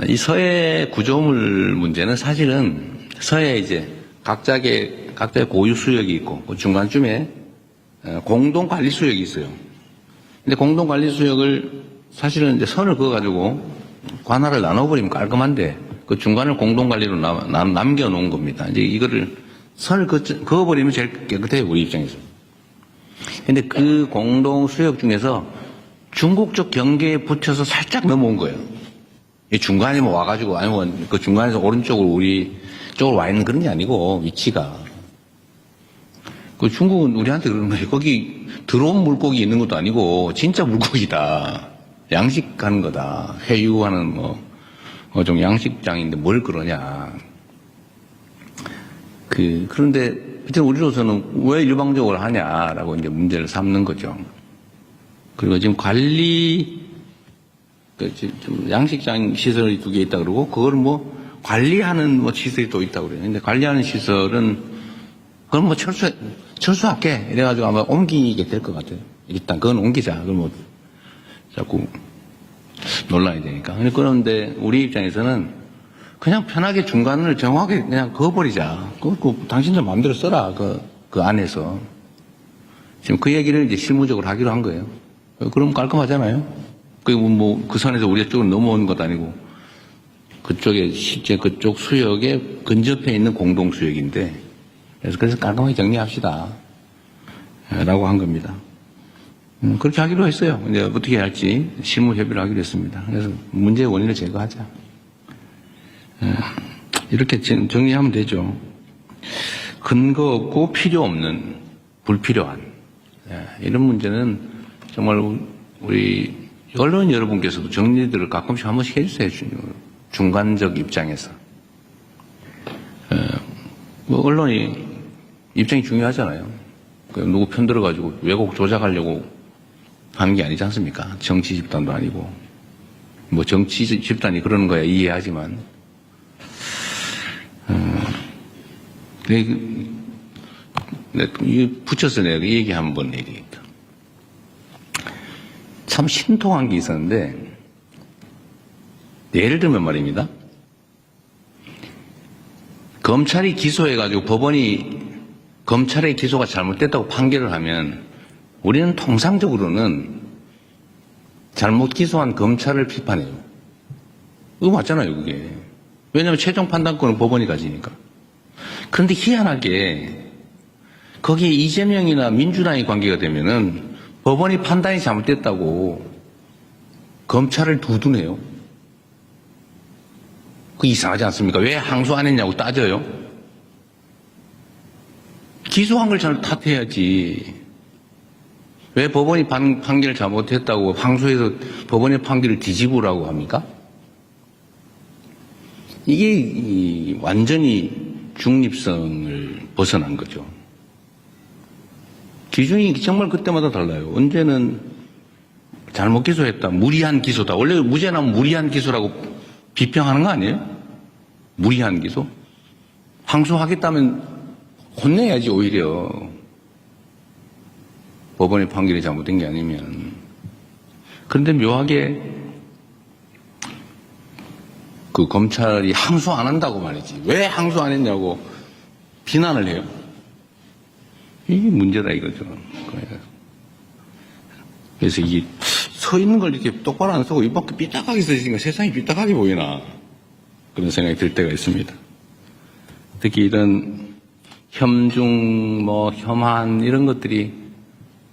C: 이 서해 구조물 문제는 사실은 서해에 이제 각자의 고유 수역이 있고 그 중간쯤에 공동 관리 수역이 있어요. 근데 공동 관리 수역을 사실은 이제 선을 그어가지고 관할을 나눠버리면 깔끔한데 그 중간을 공동 관리로 남겨놓은 겁니다. 이제 이거를 선을 그어버리면 제일 깨끗해요, 우리 입장에서. 근데 그 공동 수역 중에서 중국 쪽 경계에 붙여서 살짝 넘어온 거예요. 이 중간에 뭐 와가지고, 아니 뭐 그 중간에서 오른쪽으로 우리 쪽으로 와 있는 그런 게 아니고, 위치가. 그 중국은 우리한테 그러는 거예요. 거기 들어온 물고기 있는 것도 아니고, 진짜 물고기다. 양식하는 거다. 회유하는 좀 양식장인데 뭘 그러냐. 그런데, 하여튼 우리로서는 왜 일방적으로 하냐라고 이제 문제를 삼는 거죠. 그리고 지금 좀 양식장 시설이 2개 있다 그러고, 그걸 뭐 관리하는 시설이 또 있다고 그래요. 근데 관리하는 시설은, 그건 뭐 철수할게. 이래가지고 아마 옮기게 될 것 같아요. 일단 그건 옮기자. 그걸 뭐 자꾸 논란이 되니까. 그런데 우리 입장에서는 그냥 편하게 중간을 정확하게 그냥 그어버리자. 당신들 마음대로 써라. 그 안에서. 지금 그 얘기를 이제 실무적으로 하기로 한 거예요. 그럼 깔끔하잖아요. 그 선에서 우리 쪽으로 넘어오는 것도 아니고, 그쪽에, 실제 그쪽 수역에 근접해 있는 공동 수역인데, 그래서 깔끔하게 정리합시다. 라고 한 겁니다. 그렇게 하기로 했어요. 이제 어떻게 할지 실무 협의를 하기로 했습니다. 그래서 문제의 원인을 제거하자. 이렇게 정리하면 되죠. 근거 없고 필요 없는, 불필요한, 이런 문제는 정말 우리 언론 여러분께서도 정리들을 가끔씩 한 번씩 해주세요. 중간적 입장에서. 언론이 입장이 중요하잖아요. 누구 편 들어가지고 왜곡 조작하려고 하는 게 아니지 않습니까? 정치 집단도 아니고. 뭐 정치 집단이 그러는 거야 이해하지만. 붙여서 내가 이 얘기 한번 얘기했다. 참 신통한 게 있었는데, 예를 들면 말입니다. 검찰이 기소해가지고 법원이 검찰의 기소가 잘못됐다고 판결을 하면 우리는 통상적으로는 잘못 기소한 검찰을 비판해요. 이거 맞잖아요, 그게. 왜냐하면 최종 판단권은 법원이 가지니까. 그런데 희한하게 거기에 이재명이나 민주당이 관계가 되면은 법원이 판단이 잘못됐다고 검찰을 두둔해요. 그 이상하지 않습니까? 왜 항소 안 했냐고 따져요. 기소한 걸 잘 탓해야지. 왜 법원이 판결을 잘못했다고 항소해서 법원의 판결을 뒤집으라고 합니까? 이게 완전히 중립성을 벗어난 거죠. 기준이 정말 그때마다 달라요. 언제는 잘못 기소했다, 무리한 기소다. 원래 무죄 나면 무리한 기소라고 비평하는 거 아니에요? 무리한 기소? 항소하겠다면 혼내야지 오히려. 법원의 판결이 잘못된 게 아니면. 그런데 묘하게 그 검찰이 항소 안 한다고 말이지. 왜 항소 안 했냐고 비난을 해요. 이게 문제다 이거죠. 그래서 이게 서 있는 걸 이렇게 똑바로 안 서고 이밖에 삐딱하게 서 있으니까 세상이 삐딱하게 보이나 그런 생각이 들 때가 있습니다. 특히 이런 혐중, 혐한 이런 것들이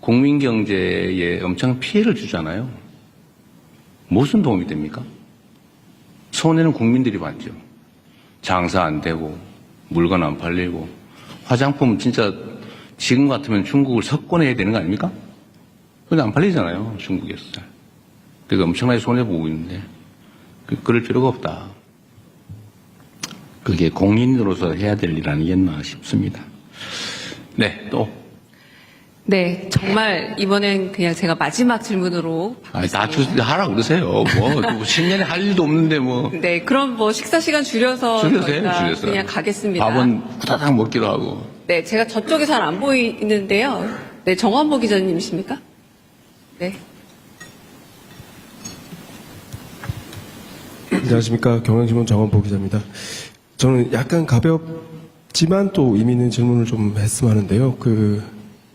C: 국민 경제에 엄청 피해를 주잖아요. 무슨 도움이 됩니까? 손해는 국민들이 받죠. 장사 안 되고 물건 안 팔리고 화장품 진짜 지금 같으면 중국을 석권해야 되는 거 아닙니까? 근데 안 팔리잖아요, 중국에서. 그러니까 엄청나게 손해보고 있는데 그럴 필요가 없다. 그게 공인으로서 해야 될 일 아니겠나 싶습니다. 네, 또.
A: 네, 정말 이번엔 그냥 제가 마지막 질문으로.
C: 다 하라고 그러세요. 뭐 10년에 할 일도 없는데 뭐.
A: 네, 그럼 뭐 식사 시간 줄여서 저희가 그냥 가겠습니다.
C: 밥은 후다닥 먹기로 하고.
A: 네, 제가 저쪽에 잘 안 보이는데요. 네, 정환보 기자님이십니까? 네.
L: 안녕하십니까. 경향신문 정원보 기자입니다. 저는 약간 가볍지만 또 의미 있는 질문을 좀 했으면 하는데요.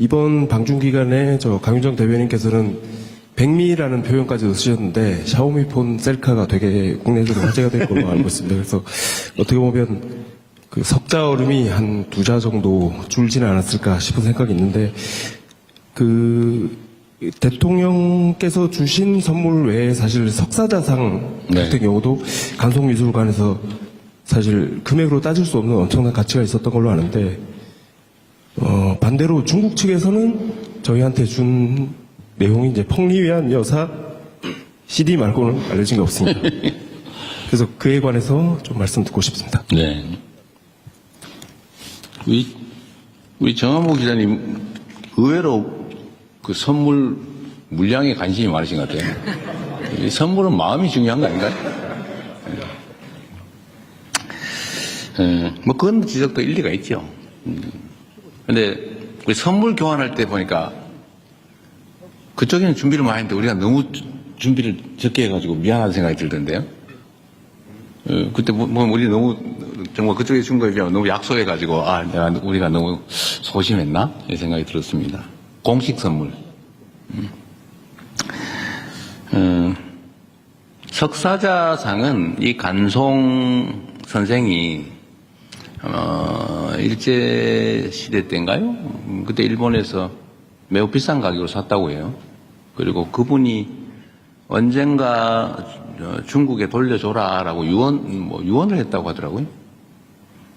L: 이번 방중 기간에 강윤정 대변인께서는 백미라는 표현까지 쓰셨는데 샤오미 폰 셀카가 되게 국내적으로 화제가 될 걸로 알고 있습니다. 그래서 어떻게 보면 석자 얼음이 한 2자 정도 줄지는 않았을까 싶은 생각이 있는데 대통령께서 주신 선물 외에 사실 석사자상 같은 경우도 간송미술관에서 사실 금액으로 따질 수 없는 엄청난 가치가 있었던 걸로 아는데 반대로 중국 측에서는 저희한테 준 내용이 이제 펑리위안 여사 CD 말고는 알려진 게 없습니다. 그래서 그에 관해서 좀 말씀 듣고 싶습니다.
C: 네. 우리 정한보 기자님 의외로 그 선물 물량에 관심이 많으신 것 같아요. 이 선물은 마음이 중요한 거 아닌가요? 뭐 그건 지적도 일리가 있죠. 근데 우리 선물 교환할 때 보니까 그쪽에는 준비를 많이 했는데 우리가 너무 준비를 적게 해가지고 미안한 생각이 들던데요. 그때 우리 너무 정말 그쪽에 준 거에 비하면 너무 약소해가지고 우리가 너무 소심했나 이 생각이 들었습니다. 공식 선물. 석사자상은 이 간송 선생이 일제 시대 때인가요? 그때 일본에서 매우 비싼 가격으로 샀다고 해요. 그리고 그분이 언젠가 중국에 돌려줘라라고 유언을 했다고 하더라고요.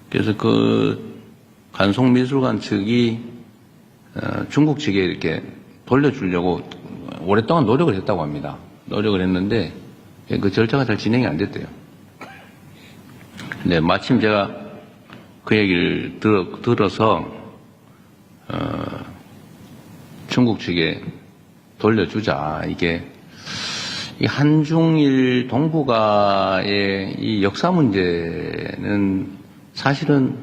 C: 그래서 그 간송미술관 측이 중국 측에 이렇게 돌려주려고 오랫동안 노력을 했다고 합니다. 노력을 했는데 그 절차가 잘 진행이 안 됐대요. 근데 마침 제가 그 얘기를 들어서 중국 측에 돌려주자. 이게 이 한중일 동북아의 이 역사 문제는 사실은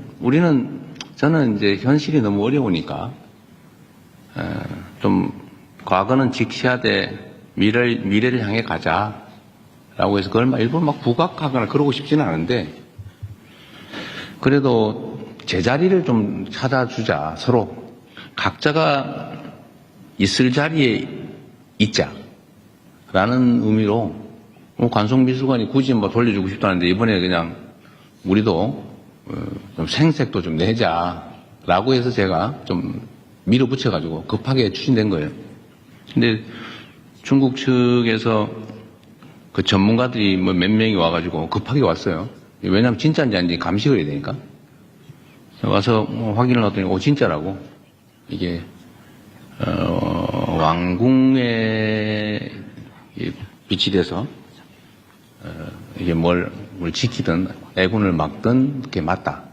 C: 저는 이제 현실이 너무 어려우니까 좀 과거는 직시하되 미래를 향해 가자라고 해서 그걸 일부러 막 부각하거나 그러고 싶지는 않은데 그래도 제자리를 좀 찾아주자. 서로 각자가 있을 자리에 있자라는 의미로 관송미술관이 굳이 돌려주고 싶다는데 이번에 그냥 우리도 좀 생색도 좀 내자라고 해서 제가 좀 밀어붙여가지고 급하게 추진된 거예요. 근데 중국 측에서 그 전문가들이 몇 명이 와가지고 급하게 왔어요. 왜냐하면 진짜인지 아닌지 감식을 해야 되니까. 와서 확인을 하더니 진짜라고. 이게 왕궁에 빛이 돼서 이게 뭘 지키든 애군을 막든 그게 맞다.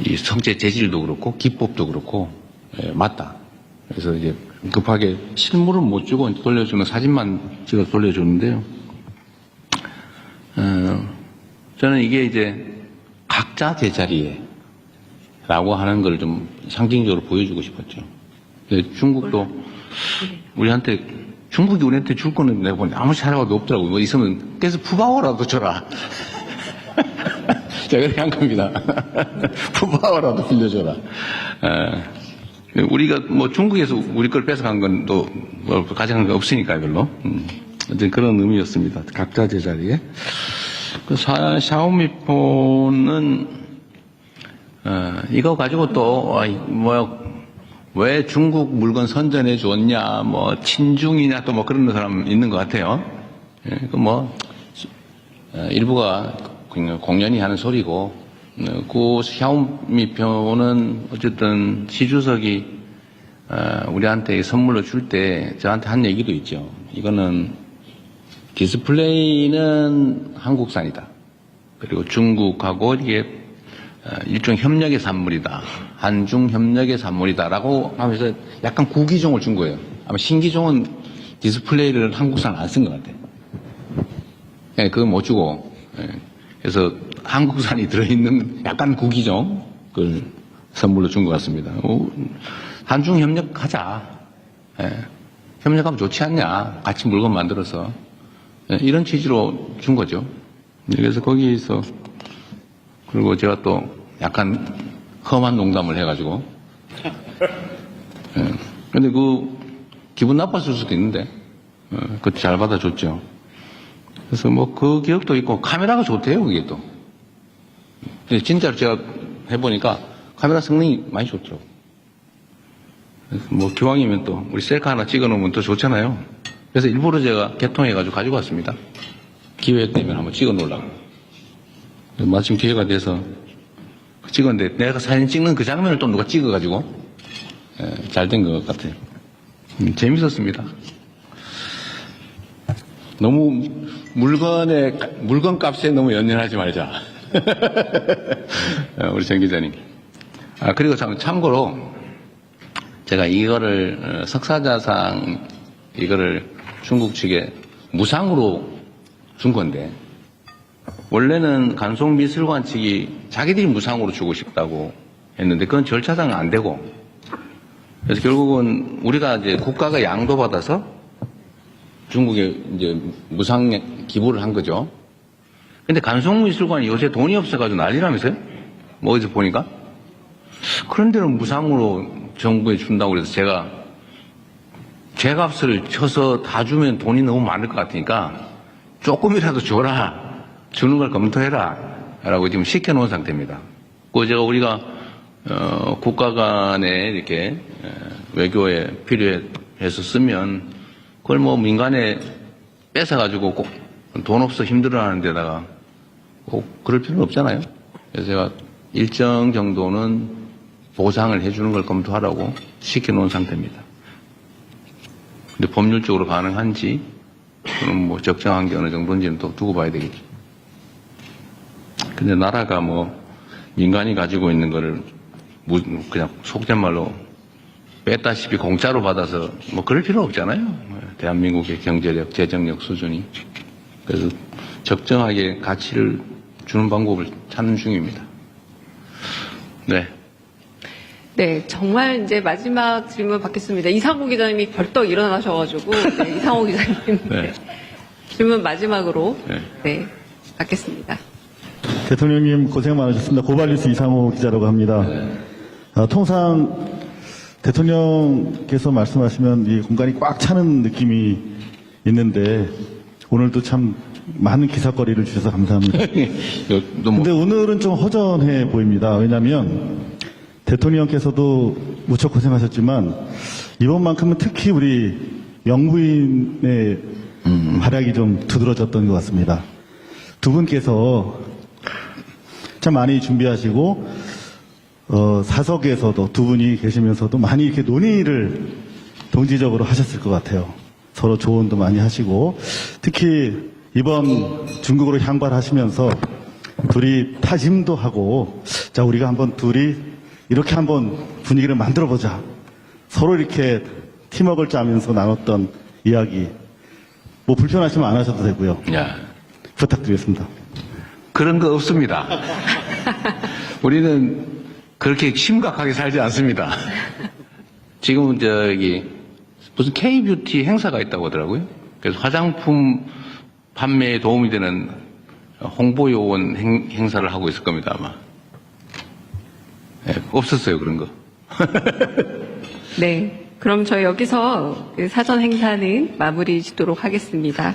C: 이 성체 재질도 그렇고 기법도 그렇고 맞다. 그래서 이제 급하게 실물은 못 주고 돌려주는 사진만 찍어서 돌려주는데요. 저는 이게 이제 각자 제자리에 라고 하는 걸 좀 상징적으로 보여주고 싶었죠. 중국도 중국이 우리한테 줄 거는 내가 보니 아무 사례가 없더라고요. 뭐 있으면 계속 푸바오라도 줘라. 제가 그렇게 한 겁니다. 푸바오라도 빌려줘라. 우리가 뭐 중국에서 우리 걸 뺏어간 건 또 뭐 가져간 거 없으니까 별로. 어쨌든 그런 의미였습니다. 각자 제자리에. 그 샤오미폰은 이거 가지고 또 왜 중국 물건 선전해 줬냐, 뭐 친중이냐 또 뭐 그런 사람 있는 것 같아요. 그 뭐 일부가 공연히 하는 소리고, 그 샤오미폰은 어쨌든 시 주석이 우리한테 선물로 줄 때 저한테 한 얘기도 있죠. 이거는 디스플레이는 한국산이다. 그리고 중국하고 이게 일종 협력의 산물이다. 한중 협력의 산물이다라고 하면서 약간 구기종을 준 거예요. 아마 신기종은 디스플레이를 한국산 안 쓴 것 같아요. 그건 못 주고, 그래서 한국산이 들어있는 약간 구기종 그걸 선물로 준 것 같습니다. 한중 협력하자. 협력하면 좋지 않냐. 같이 물건 만들어서. 이런 취지로 준 거죠. 그래서 거기에서, 그리고 제가 또 약간 험한 농담을 해가지고. 근데 기분 나빴을 수도 있는데, 그것도 잘 받아줬죠. 그래서 뭐 그 기억도 있고, 카메라가 좋대요, 그게 또. 근데 진짜로 제가 해보니까 카메라 성능이 많이 좋더라고요. 그래서 뭐 기왕이면 또 우리 셀카 하나 찍어 놓으면 더 좋잖아요. 그래서 일부러 제가 개통해가지고 가지고 왔습니다. 기회 되면 한번 찍어 놓으려고. 마침 기회가 돼서 찍었는데 내가 사진 찍는 그 장면을 또 누가 찍어가지고 잘 된 것 같아요. 재밌었습니다. 너무 물건 값에 너무 연연하지 말자. 우리 정 기자님. 그리고 참고로 제가 이거를 석사자상 이거를 중국 측에 무상으로 준 건데, 원래는 간송미술관 측이 자기들이 무상으로 주고 싶다고 했는데 그건 절차상 안 되고, 그래서 결국은 우리가 이제 국가가 양도받아서 중국에 이제 무상 기부를 한 거죠. 근데 간송미술관이 요새 돈이 없어가지고 난리라면서요? 뭐 어디서 보니까? 그런 데는 무상으로 정부에 준다고 그래서 제가 제 값을 쳐서 다 주면 돈이 너무 많을 것 같으니까 조금이라도 줘라. 주는 걸 검토해라. 라고 지금 시켜놓은 상태입니다. 우리가 국가 간에 이렇게 외교에 필요해서 쓰면 그걸 뭐 민간에 뺏어가지고 꼭 돈 없어 힘들어하는 데다가 꼭 그럴 필요는 없잖아요. 그래서 제가 일정 정도는 보상을 해주는 걸 검토하라고 시켜놓은 상태입니다. 근데 법률적으로 가능한지, 그럼 뭐 적정한 게 어느 정도인지는 또 두고 봐야 되겠죠. 근데 나라가 뭐 민간이 가지고 있는 거를 그냥 속된 말로 뺐다시피 공짜로 받아서 뭐 그럴 필요 없잖아요. 대한민국의 경제력, 재정력 수준이. 그래서 적정하게 가치를 주는 방법을 찾는 중입니다. 네.
A: 네, 정말 이제 마지막 질문 받겠습니다. 이상호 기자님이 벌떡 일어나셔가지고, 네, 이상호 기자님.
C: 네.
A: 질문 마지막으로,
C: 네.
A: 받겠습니다.
M: 대통령님 고생 많으셨습니다. 고발뉴스 이상호 기자라고 합니다. 통상 대통령께서 말씀하시면 이 공간이 꽉 차는 느낌이 있는데 오늘도 참 많은 기사거리를 주셔서 감사합니다. 근데 오늘은 좀 허전해 보입니다. 왜냐하면 대통령께서도 무척 고생하셨지만 이번만큼은 특히 우리 영부인의 활약이 좀 두드러졌던 것 같습니다. 두 분께서 참 많이 준비하시고 사석에서도 두 분이 계시면서도 많이 이렇게 논의를 동지적으로 하셨을 것 같아요. 서로 조언도 많이 하시고 특히 이번 중국으로 향발하시면서 둘이 타심도 하고 자 우리가 한번 둘이 이렇게 한번 분위기를 만들어보자. 서로 이렇게 팀워크를 짜면서 나눴던 이야기 뭐 불편하시면 안 하셔도 되고요. 부탁드리겠습니다.
C: 그런 거 없습니다. 우리는 그렇게 심각하게 살지 않습니다. 지금은 무슨 K-뷰티 행사가 있다고 하더라고요. 그래서 화장품 판매에 도움이 되는 홍보 요원 행사를 하고 있을 겁니다, 아마. 없었어요, 그런 거.
A: 네. 그럼 저희 여기서 그 사전 행사는 마무리 짓도록 하겠습니다.